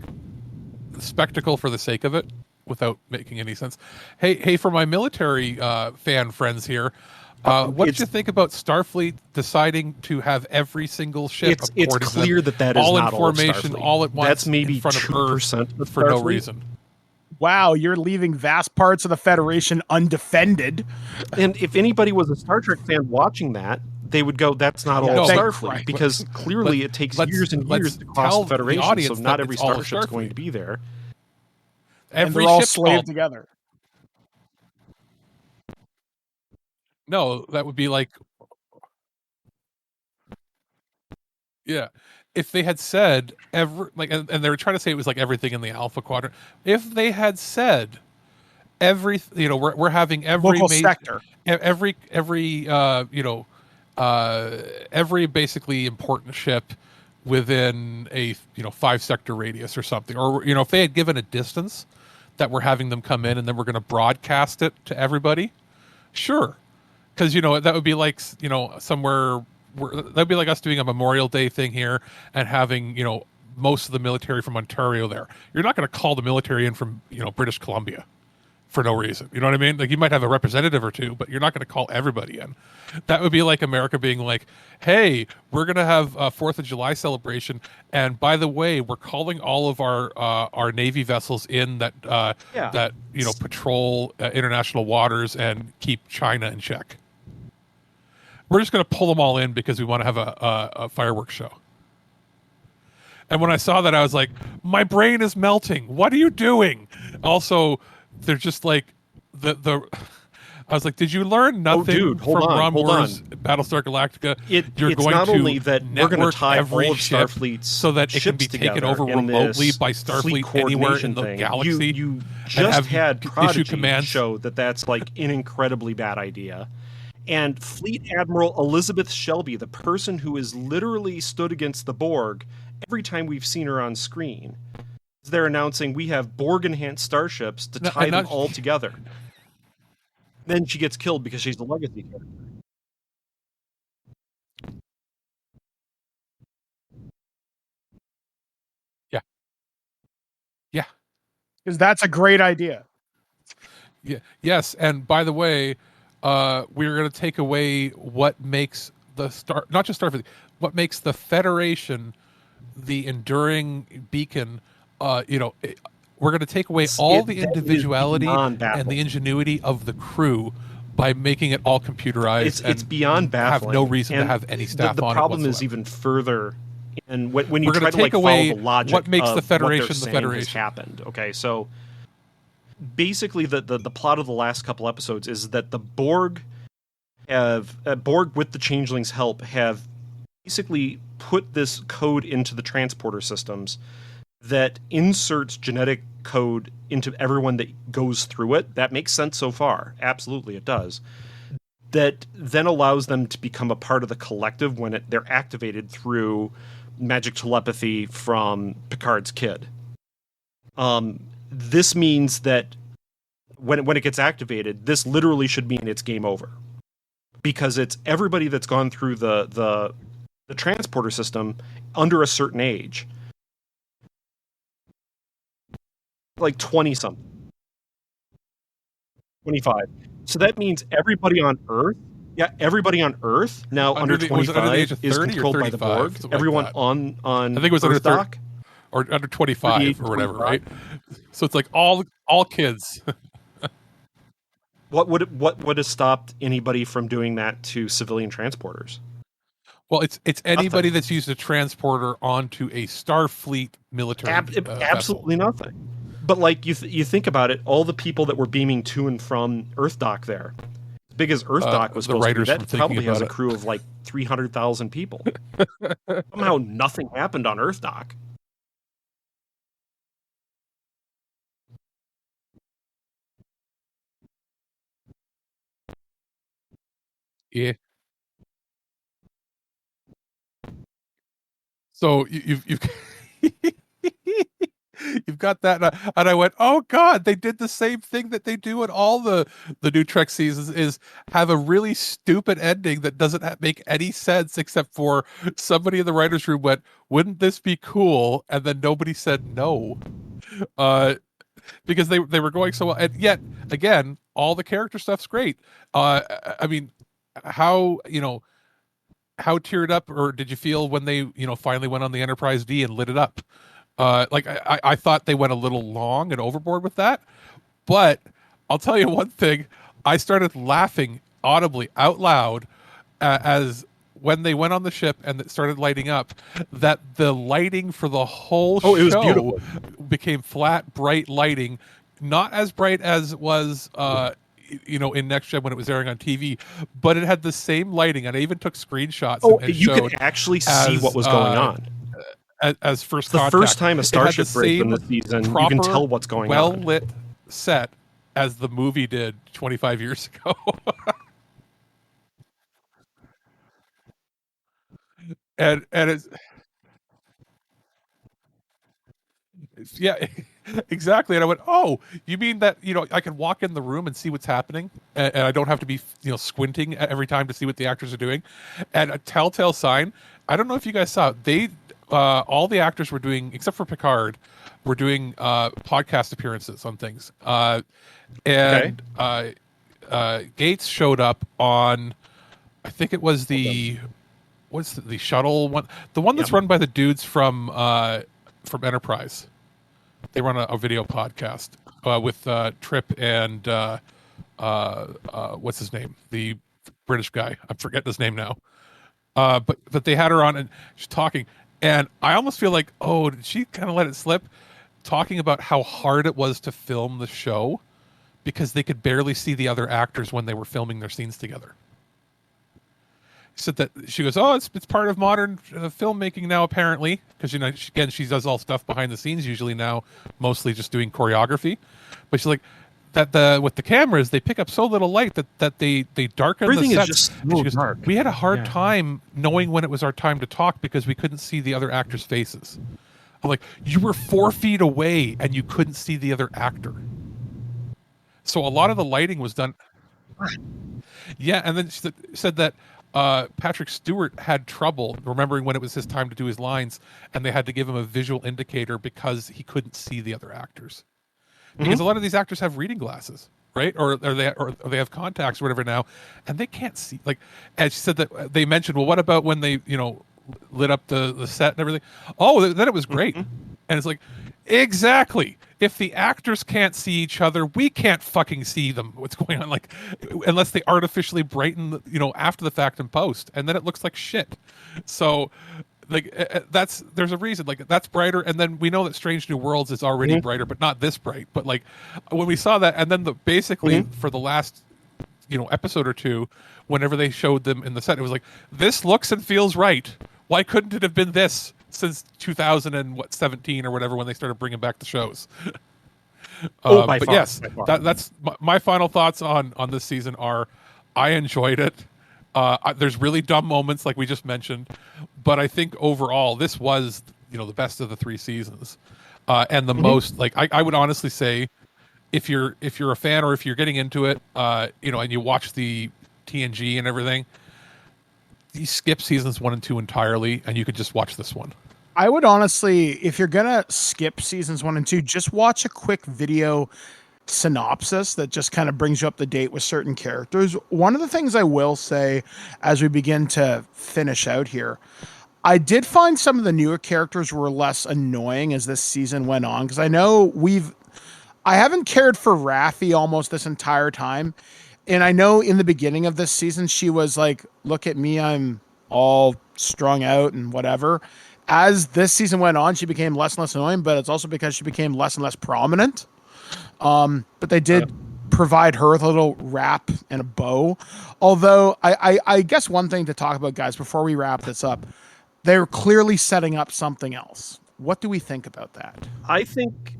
[SPEAKER 7] spectacle for the sake of it, without making any sense. Hey, for my military fan friends here, what did you think about Starfleet deciding to have every single ship?
[SPEAKER 8] It's clear that is
[SPEAKER 7] all
[SPEAKER 8] not
[SPEAKER 7] in formation, all at once.
[SPEAKER 8] That's maybe
[SPEAKER 7] in front of
[SPEAKER 8] 2%
[SPEAKER 7] Earth for no reason.
[SPEAKER 6] Wow, you're leaving vast parts of the Federation undefended.
[SPEAKER 8] And if anybody was a Star Trek fan watching that, they would go, "That's not all Starfleet," because clearly it takes years and years to cross the Federation, so not every starship's going to be there.
[SPEAKER 6] Every all slaved together.
[SPEAKER 7] No, that would be like, yeah. If they had said and they were trying to say it was like everything in the Alpha Quadrant. If they had said we're having every
[SPEAKER 6] local sector,
[SPEAKER 7] every every basically important ship within a 5-sector radius or something, or if they had given a distance that we're having them come in and then we're going to broadcast it to everybody, sure, because that would be like somewhere. That'd be like us doing a Memorial Day thing here and having most of the military from Ontario there. You're not going to call the military in from British Columbia for no reason. You know what I mean? Like, you might have a representative or two, but you're not going to call everybody in. That would be like America being like, "Hey, we're going to have a 4th of July celebration, and by the way, we're calling all of our Navy vessels in that patrol international waters and keep China in check. We're just going to pull them all in because we want to have a fireworks show." And when I saw that, I was like, my brain is melting. What are you doing? Also, they're just like I was like, did you learn nothing from Ron Moore's Battlestar Galactica?
[SPEAKER 8] You're going
[SPEAKER 7] not
[SPEAKER 8] to
[SPEAKER 7] only that
[SPEAKER 8] we're going to tie
[SPEAKER 7] every
[SPEAKER 8] all of
[SPEAKER 7] ship
[SPEAKER 8] Starfleet's
[SPEAKER 7] so that it can be taken over remotely by Starfleet anywhere in the galaxy.
[SPEAKER 8] You just had Prodigy
[SPEAKER 7] commands.
[SPEAKER 8] Show that's like an incredibly bad idea. And Fleet Admiral Elizabeth Shelby, the person who has literally stood against the Borg every time we've seen her on screen, they're announcing we have Borg-enhanced starships to tie them all together. Then she gets killed because she's a legacy character.
[SPEAKER 7] Yeah.
[SPEAKER 6] Because that's a great idea.
[SPEAKER 7] Yeah. Yes, and by the way, we're going to take away what makes not just Starfleet, what makes the Federation the enduring beacon. We're going to take away all the individuality and the ingenuity of the crew by making it all computerized.
[SPEAKER 8] It's beyond baffling.
[SPEAKER 7] Have no reason to have any staff
[SPEAKER 8] the
[SPEAKER 7] on it.
[SPEAKER 8] The problem is even further, and when you try to like follow the logic
[SPEAKER 7] what makes
[SPEAKER 8] of
[SPEAKER 7] the Federation
[SPEAKER 8] what
[SPEAKER 7] the Federation
[SPEAKER 8] has happened. Okay, so basically the plot of the last couple episodes is that the Borg with the Changelings' help have basically put this code into the transporter systems that inserts genetic code into everyone that goes through it. That makes sense so far. Absolutely, it does. That then allows them to become a part of the collective when they're activated through magic telepathy from Picard's kid. This means that when it gets activated, this literally should mean it's game over. Because it's everybody that's gone through the transporter system under a certain age. Like 20-something. 25. So that means everybody on Earth Yeah, everybody on Earth now under
[SPEAKER 7] was it under the
[SPEAKER 8] 25
[SPEAKER 7] age of
[SPEAKER 8] is
[SPEAKER 7] 30 or
[SPEAKER 8] controlled by the
[SPEAKER 7] 35,
[SPEAKER 8] Borg.
[SPEAKER 7] something like
[SPEAKER 8] Everyone
[SPEAKER 7] that.
[SPEAKER 8] on
[SPEAKER 7] I think it was under
[SPEAKER 8] Earth
[SPEAKER 7] 30
[SPEAKER 8] dock
[SPEAKER 7] or under 25
[SPEAKER 8] 38
[SPEAKER 7] or whatever,
[SPEAKER 8] 25.
[SPEAKER 7] right? So it's like all kids.
[SPEAKER 8] What would have stopped anybody from doing that to civilian transporters?
[SPEAKER 7] Well, it's anybody
[SPEAKER 8] Nothing.
[SPEAKER 7] that's used a transporter onto a Starfleet military
[SPEAKER 8] Absolutely
[SPEAKER 7] vessel.
[SPEAKER 8] nothing. But like you think about it, all the people that were beaming to and from Earth dock there, as big as Earth dock was
[SPEAKER 7] the
[SPEAKER 8] supposed to be,
[SPEAKER 7] writers
[SPEAKER 8] that
[SPEAKER 7] from Thinking
[SPEAKER 8] probably has
[SPEAKER 7] About
[SPEAKER 8] a
[SPEAKER 7] It.
[SPEAKER 8] crew of like 300,000 people. Somehow nothing happened on Earth dock.
[SPEAKER 7] Yeah. So you've you've got that, and I went, oh god, they did the same thing that they do in all the new Trek seasons, is have a really stupid ending that doesn't make any sense, except for somebody in the writers' room went, wouldn't this be cool? And then nobody said no, because they were going so well, and yet again, all the character stuff's great. I mean, how teared up or did you feel when they finally went on the Enterprise D and lit it up? Like I thought they went a little long and overboard with that, but I'll tell you one thing: I started laughing audibly out loud as when they went on the ship and it started lighting up. That the lighting for the whole show
[SPEAKER 8] it was beautiful.
[SPEAKER 7] became flat, bright lighting, not as bright as it was. In Next Gen when it was airing on TV, but it had the same lighting, and I even took screenshots. And
[SPEAKER 8] you
[SPEAKER 7] showed
[SPEAKER 8] could actually see what was going on.
[SPEAKER 7] As first
[SPEAKER 8] the
[SPEAKER 7] contact.
[SPEAKER 8] first time a starship breaks in the season, you can tell what's going on.
[SPEAKER 7] Well-lit set as the movie did 25 years ago. and it's yeah, exactly. And I went, oh, you mean that I can walk in the room and see what's happening, and I don't have to be squinting every time to see what the actors are doing. And a telltale sign, I don't know if you guys saw it, they all the actors were doing, except for Picard, were doing podcast appearances on things. And Gates showed up on, I think it was the shuttle one, the one that's run by the dudes from Enterprise. They run a video podcast with Trip and what's his name, the British guy. I'm forgetting his name now. But they had her on and she's talking. And I almost feel like, oh, did she kind of let it slip? Talking about how hard it was to film the show because they could barely see the other actors when they were filming their scenes together. Said that she goes, oh, it's part of modern filmmaking now, apparently, because she does all stuff behind the scenes usually now, mostly just doing choreography. But she's like, that with the cameras, they pick up so little light that they darken
[SPEAKER 8] Everything
[SPEAKER 7] the sets.
[SPEAKER 8] is just
[SPEAKER 7] She goes,
[SPEAKER 8] dark.
[SPEAKER 7] we had a hard time knowing when it was our time to talk because we couldn't see the other actors' faces. I'm like, you were 4 feet away and you couldn't see the other actor. So a lot of the lighting was done. Yeah, and then she said that Patrick Stewart had trouble remembering when it was his time to do his lines, and they had to give him a visual indicator because he couldn't see the other actors. Because a lot of these actors have reading glasses, right? Or they have contacts or whatever now, and they can't see. Like, and she said that they mentioned, well, what about when they lit up the set and everything? Oh, then it was great. And it's like, exactly. If the actors can't see each other, we can't fucking see them. What's going on? Like, unless they artificially brighten, after the fact and post, and then it looks like shit. So, like, there's a reason. Like, that's brighter, and then we know that Strange New Worlds is already brighter, but not this bright. But like, when we saw that, and then basically for the last, episode or two, whenever they showed them in the set, it was like, this looks and feels right. Why couldn't it have been this since 2017 or whatever when they started bringing back the shows? But far, yes, that's my final thoughts on this season are, I enjoyed it. There's really dumb moments like we just mentioned, but I think overall this was the best of the 3 seasons, and the most, like, I would honestly say, if you're a fan or if you're getting into it, and you watch the TNG and everything, you skip seasons 1 and 2 entirely, and you could just watch this one.
[SPEAKER 6] I would honestly, if you're gonna skip seasons 1 and 2, just watch a quick video synopsis that just kind of brings you up to date with certain characters. One of the things I will say as we begin to finish out here, I did find some of the newer characters were less annoying as this season went on, because I haven't cared for Raffi almost this entire time. And I know in the beginning of this season, she was like, look at me, I'm all strung out and whatever. As this season went on, she became less and less annoying, but it's also because she became less and less prominent. But they did provide her with a little wrap and a bow. Although I guess one thing to talk about, guys, before we wrap this up, they're clearly setting up something else. What do we think about that?
[SPEAKER 8] I think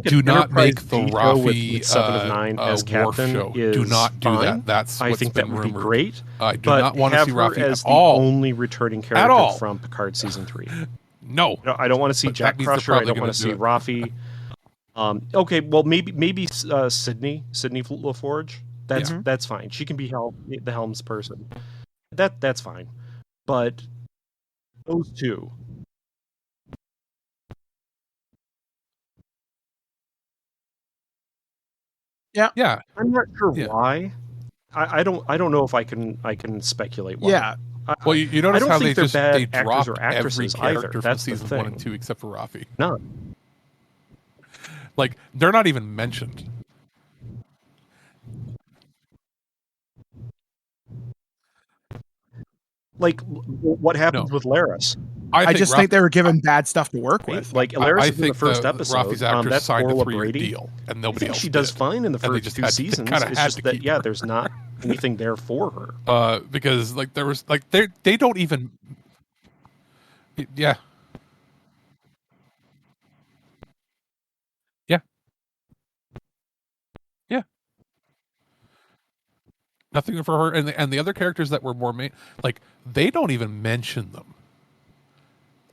[SPEAKER 7] do not make the Raffi
[SPEAKER 8] with 7 of 9 as captain
[SPEAKER 7] show.
[SPEAKER 8] Is
[SPEAKER 7] do not do
[SPEAKER 8] fine.
[SPEAKER 7] that. That's
[SPEAKER 8] I
[SPEAKER 7] what's
[SPEAKER 8] think
[SPEAKER 7] been
[SPEAKER 8] that would
[SPEAKER 7] rumored.
[SPEAKER 8] be great.
[SPEAKER 7] I do not want to see Raffi
[SPEAKER 8] as
[SPEAKER 7] at all.
[SPEAKER 8] The only returning character from Picard season 3.
[SPEAKER 7] No,
[SPEAKER 8] I don't want to see Jack Crusher. I don't want to see Raffi. Okay, well maybe Sydney LaForge. That's fine. She can be the Helms person. That's fine. But those two.
[SPEAKER 6] Yeah.
[SPEAKER 8] I'm not sure why. I don't know if I can speculate why.
[SPEAKER 6] Yeah.
[SPEAKER 7] Well, you notice how they
[SPEAKER 8] bad
[SPEAKER 7] dropped
[SPEAKER 8] or
[SPEAKER 7] every
[SPEAKER 8] actresses
[SPEAKER 7] character
[SPEAKER 8] either.
[SPEAKER 7] from
[SPEAKER 8] That's
[SPEAKER 7] season
[SPEAKER 8] the
[SPEAKER 7] 1
[SPEAKER 8] thing.
[SPEAKER 7] and 2 except for Raffi.
[SPEAKER 8] No.
[SPEAKER 7] Like, they're not even mentioned.
[SPEAKER 8] Like, what happens with Laris?
[SPEAKER 6] I just think they were given bad stuff to work with.
[SPEAKER 8] Like Laris
[SPEAKER 7] I
[SPEAKER 8] in the
[SPEAKER 7] think
[SPEAKER 8] first episode.
[SPEAKER 7] Raffi's actress
[SPEAKER 8] that's
[SPEAKER 7] signed a
[SPEAKER 8] Orla
[SPEAKER 7] 3-year
[SPEAKER 8] Brady.
[SPEAKER 7] deal, and nobody else
[SPEAKER 8] She does
[SPEAKER 7] did.
[SPEAKER 8] fine in the
[SPEAKER 7] And they
[SPEAKER 8] first
[SPEAKER 7] just
[SPEAKER 8] two seasons.
[SPEAKER 7] kinda
[SPEAKER 8] It's
[SPEAKER 7] had
[SPEAKER 8] just
[SPEAKER 7] to
[SPEAKER 8] that
[SPEAKER 7] keep her.
[SPEAKER 8] there's not anything there for her.
[SPEAKER 7] Because like there was like they don't even. Yeah. Nothing for her, and the other characters that were more like they don't even mention them,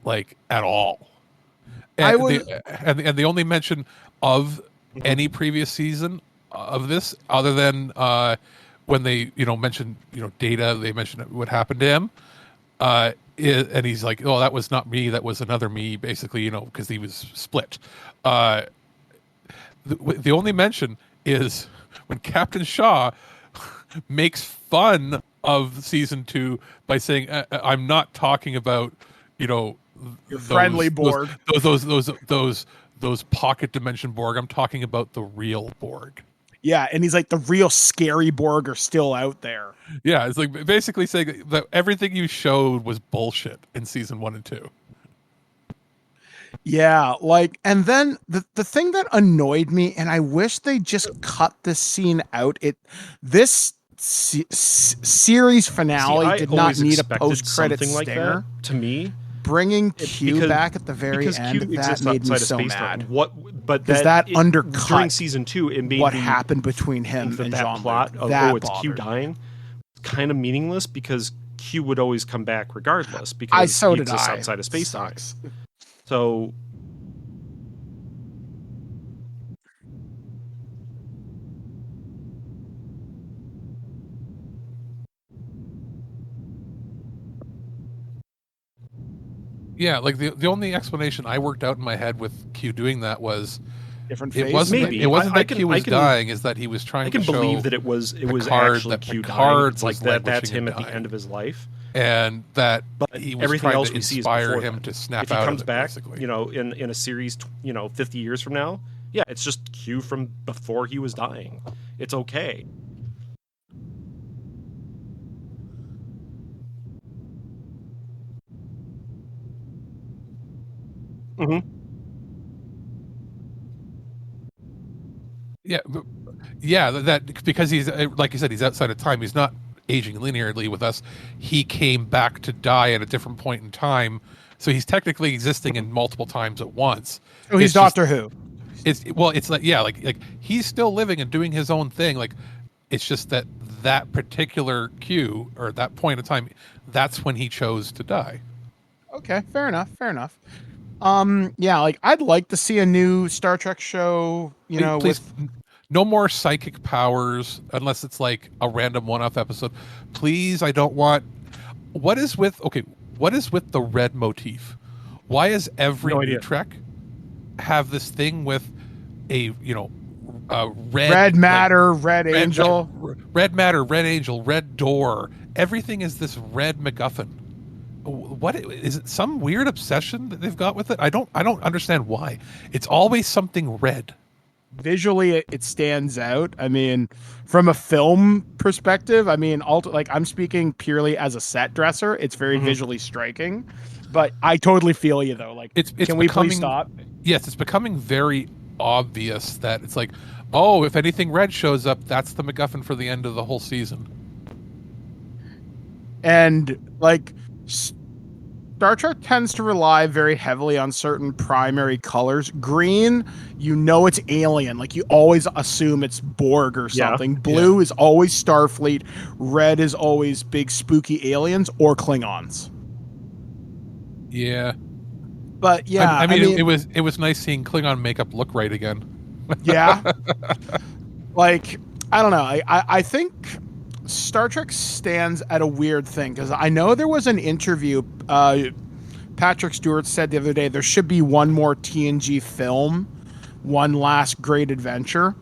[SPEAKER 7] like at all. And the only mention of any previous season of this, other than when they mentioned Data, they mentioned what happened to him, and he's like, oh, that was not me, that was another me, basically, because he was split. The only mention is when Captain Shaw makes fun of season 2 by saying, "I'm not talking about,
[SPEAKER 6] your friendly Borg,
[SPEAKER 7] those pocket dimension Borg. I'm talking about the real Borg."
[SPEAKER 6] Yeah, and he's like, the real scary Borg are still out there.
[SPEAKER 7] Yeah, it's like basically saying that everything you showed was bullshit in season 1 and 2.
[SPEAKER 6] Yeah, and then the thing that annoyed me, and I wish they just cut this scene out. This series finale did not need a post-credit
[SPEAKER 8] like
[SPEAKER 6] stinger.
[SPEAKER 8] That, to me,
[SPEAKER 6] bringing Q back at the very end of that made me so mad. Because that undercut
[SPEAKER 8] during season 2, it made
[SPEAKER 6] what happened between him and
[SPEAKER 8] that
[SPEAKER 6] Jean-Luc.
[SPEAKER 8] plot of it's Q dying, kind of meaningless because Q would always come back regardless because he exists outside of space time. So.
[SPEAKER 7] Yeah, like the only explanation I worked out in my head with Q doing that was
[SPEAKER 6] different
[SPEAKER 7] phase. It wasn't that Q was dying, is that he was trying to show.
[SPEAKER 8] I can believe that it was actually Q dying. It's like that's him at the end of his life.
[SPEAKER 7] And that
[SPEAKER 8] but
[SPEAKER 7] he was
[SPEAKER 8] everything
[SPEAKER 7] trying
[SPEAKER 8] else
[SPEAKER 7] to
[SPEAKER 8] we see is
[SPEAKER 7] inspire him to snap
[SPEAKER 8] if
[SPEAKER 7] out
[SPEAKER 8] he comes
[SPEAKER 7] of it,
[SPEAKER 8] back,
[SPEAKER 7] basically.
[SPEAKER 8] In a series, 50 years from now, yeah, it's just Q from before he was dying. It's okay. Mm-hmm.
[SPEAKER 7] Yeah, that because he's like you said, he's outside of time. He's not aging linearly with us. He came back to die at a different point in time, so he's technically existing in multiple times at once.
[SPEAKER 6] Oh, he's Doctor Who.
[SPEAKER 7] It's like he's still living and doing his own thing. Like it's just that particular Q or that point in time, that's when he chose to die.
[SPEAKER 6] Okay, fair enough. Yeah, I'd like to see a new Star Trek show,
[SPEAKER 7] please, no more psychic powers unless it's like a random one-off episode. Please, I don't want. What is with the red motif? Why is every new Trek have this thing with a
[SPEAKER 6] Red Matter, Red Angel.
[SPEAKER 7] Red Matter, Red Angel, Red Door. Everything is this red MacGuffin. What is it? Some weird obsession that they've got with it? I don't understand why. It's always something red.
[SPEAKER 6] Visually, it stands out. I mean, from a film perspective, I mean, I'm speaking purely as a set dresser. It's very visually striking, but I totally feel you though. Like, can we please stop?
[SPEAKER 7] Yes, it's becoming very obvious that it's like, oh, if anything red shows up, that's the MacGuffin for the end of the whole season.
[SPEAKER 6] And like, Star Trek tends to rely very heavily on certain primary colors. Green, it's alien. Like, you always assume it's Borg or something. Blue is always Starfleet. Red is always big spooky aliens or Klingons.
[SPEAKER 7] Yeah.
[SPEAKER 6] But yeah,
[SPEAKER 7] I mean, it was nice seeing Klingon makeup look right again.
[SPEAKER 6] Yeah. Like, I don't know. I think Star Trek stands at a weird thing, because I know there was an interview Patrick Stewart said the other day there should be one more TNG film, One Last Great Adventure.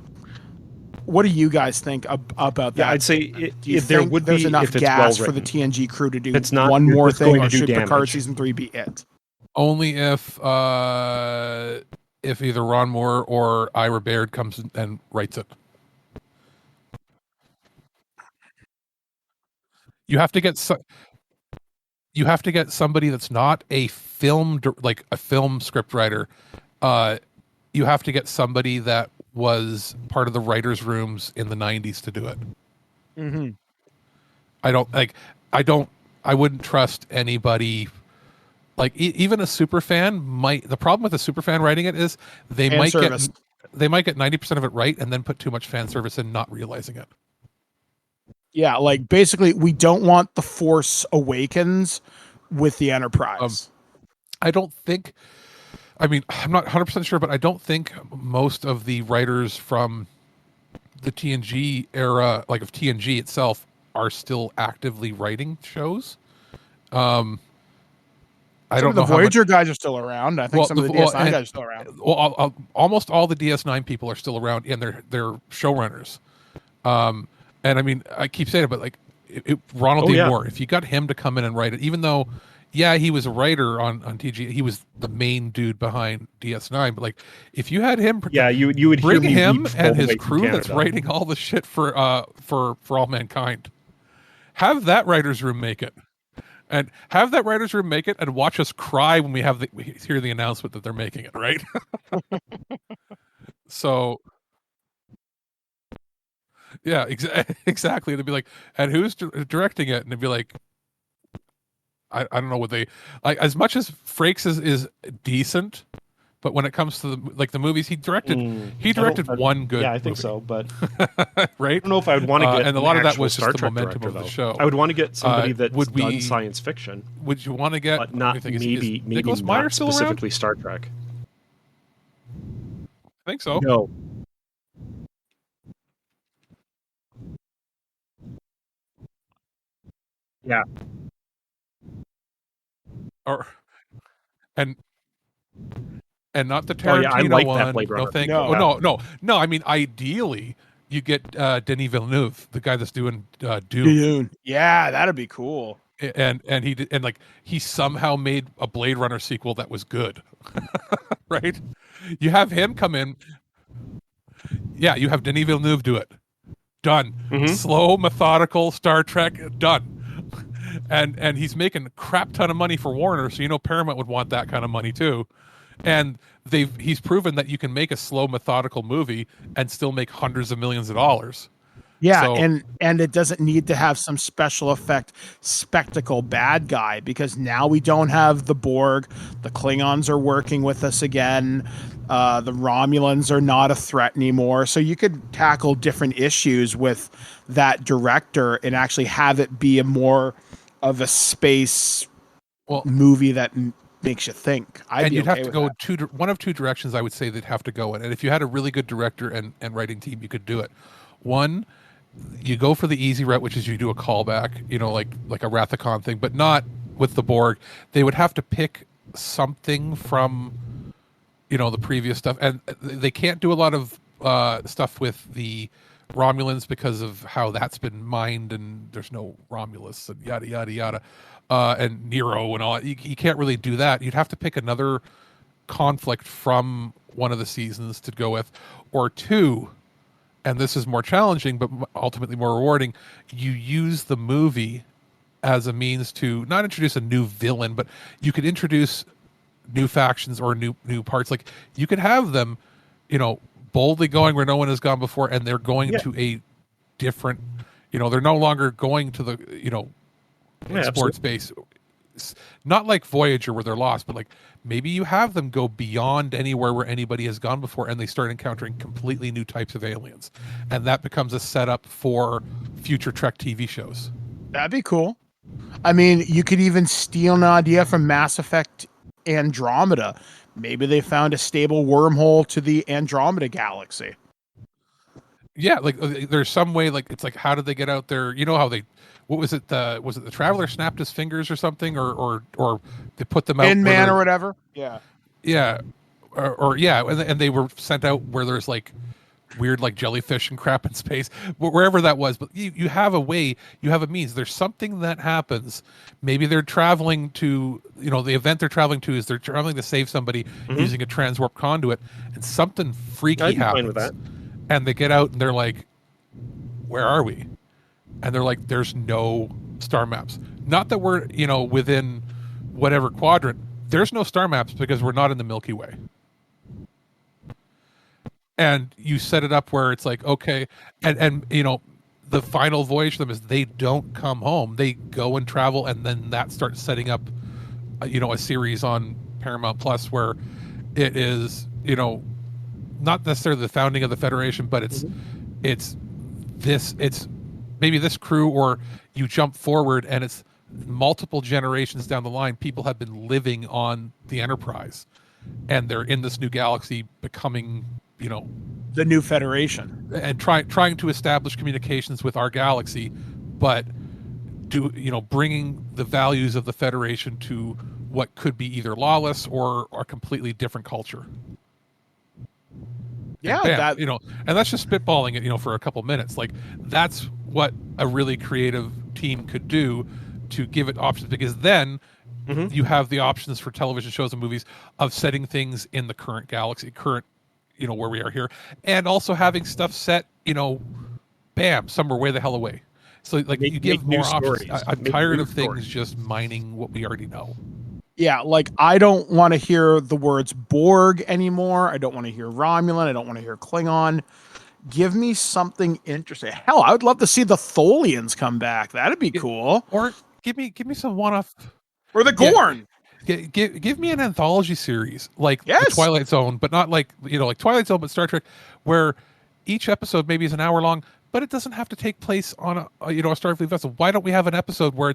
[SPEAKER 6] What do you guys think about that?
[SPEAKER 8] Yeah, I'd say
[SPEAKER 6] if there's enough gas for the TNG crew to do one more thing, or should Picard season 3 be it?
[SPEAKER 7] Only if either Ron Moore or Ira Baird comes and writes it. You have to get somebody that's not a film script writer. You have to get somebody that was part of the writers' rooms in the 90s to do it.
[SPEAKER 6] Mm-hmm.
[SPEAKER 7] I wouldn't trust anybody. Like, even a super fan might. The problem with a super fan writing it is they might get 90% of it right and then put too much fan service in, not realizing it.
[SPEAKER 6] Yeah, like, basically, we don't want the Force Awakens with the Enterprise.
[SPEAKER 7] I don't think. I mean, I'm not 100% sure, but I don't think most of the writers from the TNG era, like of TNG itself, are still actively writing shows. I don't know.
[SPEAKER 6] The Voyager guys are still around. I think some of the DS9 guys are still around.
[SPEAKER 7] Well, almost all the DS9 people are still around, and they're showrunners. And I mean, I keep saying it, but like Ronald D. Moore, if you got him to come in and write it, even though, he was a writer on TNG, he was the main dude behind DS9. But like, if you had him,
[SPEAKER 8] you would
[SPEAKER 7] bring him and his crew that's writing all the shit for All Mankind. Have that writers' room make it. And have that writers' room make it, and watch us cry when we hear the announcement that they're making it, right? So, yeah, exactly. They'd be like, and who's directing it? And they'd be like, I don't know what they like. As much as Frakes is decent, but when it comes to the movies, he directed one good.
[SPEAKER 8] Yeah, I think
[SPEAKER 7] movie.
[SPEAKER 8] So, but
[SPEAKER 7] right.
[SPEAKER 8] I don't know if I would want to get,
[SPEAKER 7] and a lot of that was
[SPEAKER 8] Star
[SPEAKER 7] just the
[SPEAKER 8] Trek
[SPEAKER 7] momentum
[SPEAKER 8] director,
[SPEAKER 7] of the show.
[SPEAKER 8] I would want to get somebody that's done science fiction.
[SPEAKER 7] Would you want to get?
[SPEAKER 8] But not maybe
[SPEAKER 7] Nicholas
[SPEAKER 8] not
[SPEAKER 7] Meyer still
[SPEAKER 8] specifically
[SPEAKER 7] around?
[SPEAKER 8] Star Trek.
[SPEAKER 7] I think so.
[SPEAKER 8] No. Yeah. And not the Tarantino I like
[SPEAKER 7] one.
[SPEAKER 8] that Blade Runner.
[SPEAKER 7] No, thank
[SPEAKER 6] No.
[SPEAKER 7] you. No. I mean, ideally, you get Denis Villeneuve, the guy that's doing Dune.
[SPEAKER 6] Dune. Yeah, that'd be cool.
[SPEAKER 7] And he somehow made a Blade Runner sequel that was good, right? You have him come in. Yeah, you have Denis Villeneuve do it. Done.
[SPEAKER 8] Mm-hmm.
[SPEAKER 7] Slow, methodical Star Trek. Done. And he's making a crap ton of money for Warner, so Paramount would want that kind of money too. And he's proven that you can make a slow, methodical movie and still make hundreds of millions of dollars.
[SPEAKER 6] Yeah,
[SPEAKER 7] So-
[SPEAKER 6] and it doesn't need to have some special effect spectacle bad guy, because now we don't have the Borg. The Klingons are working with us again. The Romulans are not a threat anymore. So you could tackle different issues with that director and actually have it be a more of a space movie that makes you think.
[SPEAKER 7] You'd have to go one of two directions. I would say they'd have to go in, and if you had a really good director and writing team, you could do it. One, you go for the easy route, which is you do a callback, like a Wrath of Khan thing, but not with the Borg. They would have to pick something from, the previous stuff, and they can't do a lot of stuff with the Romulans because of how that's been mined, and there's no Romulus and yada yada yada, and Nero and all that. You can't really do that. You'd have to pick another conflict from one of the seasons to go with, or two, and this is more challenging but ultimately more rewarding. You use the movie as a means to not introduce a new villain, but you could introduce new factions or new parts. Like you could have them, boldly going where no one has gone before, and they're going to a different, they're no longer going to the, sports base. Not like Voyager where they're lost, but like maybe you have them go beyond anywhere where anybody has gone before, and they start encountering completely new types of aliens, and that becomes a setup for future Trek TV shows.
[SPEAKER 6] That'd be cool. I mean, you could even steal an idea from Mass Effect Andromeda. Maybe they found a stable wormhole to the Andromeda galaxy.
[SPEAKER 7] Yeah, like there's some way, like it's like, how did they get out there? You know how they, what was it? Was it the Traveler snapped his fingers or something, or they put them out
[SPEAKER 6] in man or whatever? Yeah,
[SPEAKER 7] yeah, or yeah, and they were sent out where there's like weird like jellyfish and crap in space, wherever that was. But you have a way, you have a means. There's something that happens. Maybe they're traveling to, the event they're traveling to is they're traveling to save somebody using a transwarp conduit, and something freaky happens. With that. And they get out and they're like, where are we? And they're like, there's no star maps. Not that we're, within whatever quadrant. There's no star maps because we're not in the Milky Way. And you set it up where it's like, okay, and the final voyage for them is they don't come home. They go and travel, and then that starts setting up, a series on Paramount Plus where it is, not necessarily the founding of the Federation, but it's maybe this crew, or you jump forward and it's multiple generations down the line. People have been living on the Enterprise, and they're in this new galaxy becoming,
[SPEAKER 6] the new Federation,
[SPEAKER 7] and trying to establish communications with our galaxy, but bringing the values of the Federation to what could be either lawless or a completely different culture.
[SPEAKER 6] Yeah,
[SPEAKER 7] bam, and that's just spitballing it, for a couple minutes. Like that's what a really creative team could do to give it options, because then you have the options for television shows and movies of setting things in the current galaxy, where we are here, and also having stuff set, somewhere way the hell away. So like you give more options. I'm tired of things just mining what we already know.
[SPEAKER 6] Yeah, like I don't want to hear the words Borg anymore. I don't want to hear Romulan. I don't want to hear Klingon. Give me something interesting. Hell, I would love to see the Tholians come back. That'd be cool.
[SPEAKER 7] Or give me some one-off.
[SPEAKER 6] Or the Gorn.
[SPEAKER 7] Give me an anthology series like
[SPEAKER 6] the
[SPEAKER 7] Twilight Zone, but not like like Twilight Zone, but Star Trek, where each episode maybe is an hour long, but it doesn't have to take place on a Starfleet vessel. Why don't we have an episode where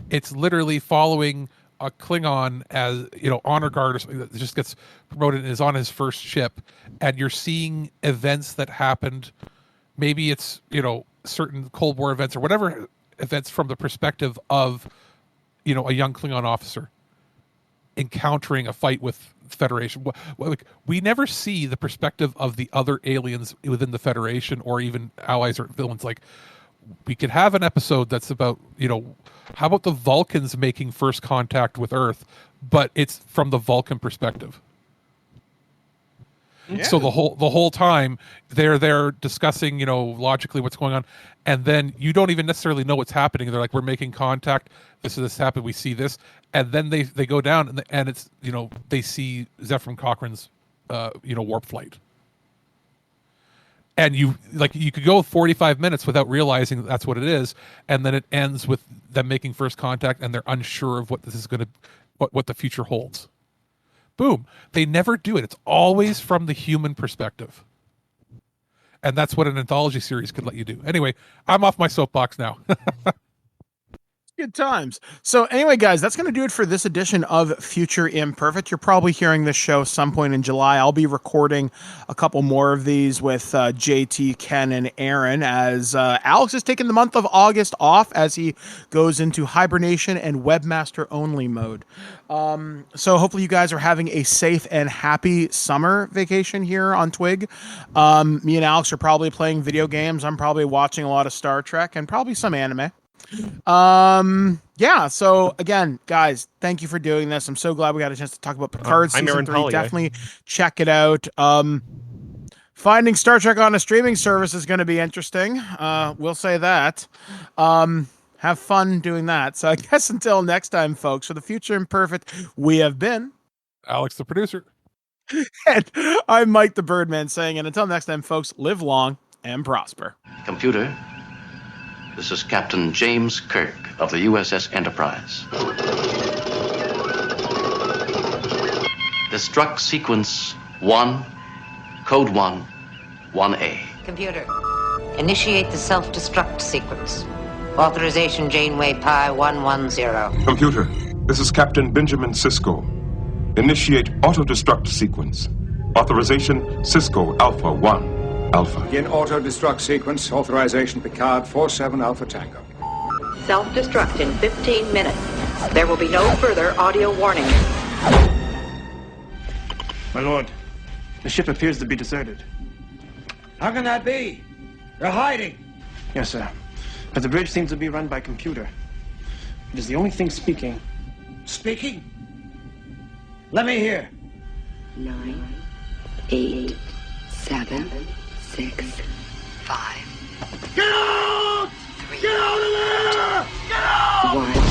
[SPEAKER 7] it's literally following a Klingon as honor guard or something that just gets promoted and is on his first ship, and you're seeing events that happened. Maybe it's certain Cold War events or whatever events from the perspective of a young Klingon officer encountering a fight with the Federation. We never see the perspective of the other aliens within the Federation or even allies or villains. Like we could have an episode that's about how about the Vulcans making first contact with Earth, but it's from the Vulcan perspective. Yeah. So the whole time they're discussing, logically what's going on, and then you don't even necessarily know what's happening. They're like, we're making contact. This happened. We see this, and then they go down and it's they see Zephyr Cochrane's warp flight, and you could go 45 minutes without realizing that's what it is, and then it ends with them making first contact, and they're unsure of what this is what the future holds. Boom. They never do it. It's always from the human perspective. And that's what an anthology series could let you do. Anyway, I'm off my soapbox now.
[SPEAKER 6] Good times. So anyway, guys, that's going to do it for this edition of Future Imperfect. You're probably hearing this show some point in July. I'll be recording a couple more of these with JT, Ken, and Aaron as Alex is taking the month of August off as he goes into hibernation and webmaster only mode. So hopefully you guys are having a safe and happy summer vacation here on Twig. Me and Alex are probably playing video games. I'm probably watching a lot of Star Trek and probably some anime. Yeah, so again, guys, thank you for doing this. I'm so glad we got a chance to talk about Picard season 3. Definitely check it out. Finding Star Trek on a streaming service is going to be interesting. We'll say that. Have fun doing that. So I guess until next time, folks, for the Future Imperfect, we have been
[SPEAKER 7] Alex, the producer.
[SPEAKER 6] And I'm Mike the Birdman saying, and until next time, folks, live long and prosper.
[SPEAKER 1] Computer, this is Captain James Kirk of the USS Enterprise. Destruct sequence 1, code 1, 1A.
[SPEAKER 9] Computer, initiate the self-destruct sequence. Authorization Janeway Pi 110.
[SPEAKER 10] Computer, this is Captain Benjamin Sisko. Initiate auto-destruct sequence. Authorization Cisco Alpha 1 Alpha.
[SPEAKER 11] Begin auto-destruct sequence. Authorization Picard 47 Alpha Tango.
[SPEAKER 12] Self-destruct in 15 minutes. There will be no further audio warning.
[SPEAKER 5] My lord, the ship appears to be deserted.
[SPEAKER 11] How can that be? They're hiding.
[SPEAKER 5] Yes, sir. But the bridge seems to be run by computer. It is the only thing speaking.
[SPEAKER 11] Speaking? Let me hear.
[SPEAKER 13] 9, 8, 7, 6, 5.
[SPEAKER 11] Get out!
[SPEAKER 13] 3,
[SPEAKER 11] Get out of there! Get out!
[SPEAKER 13] 1.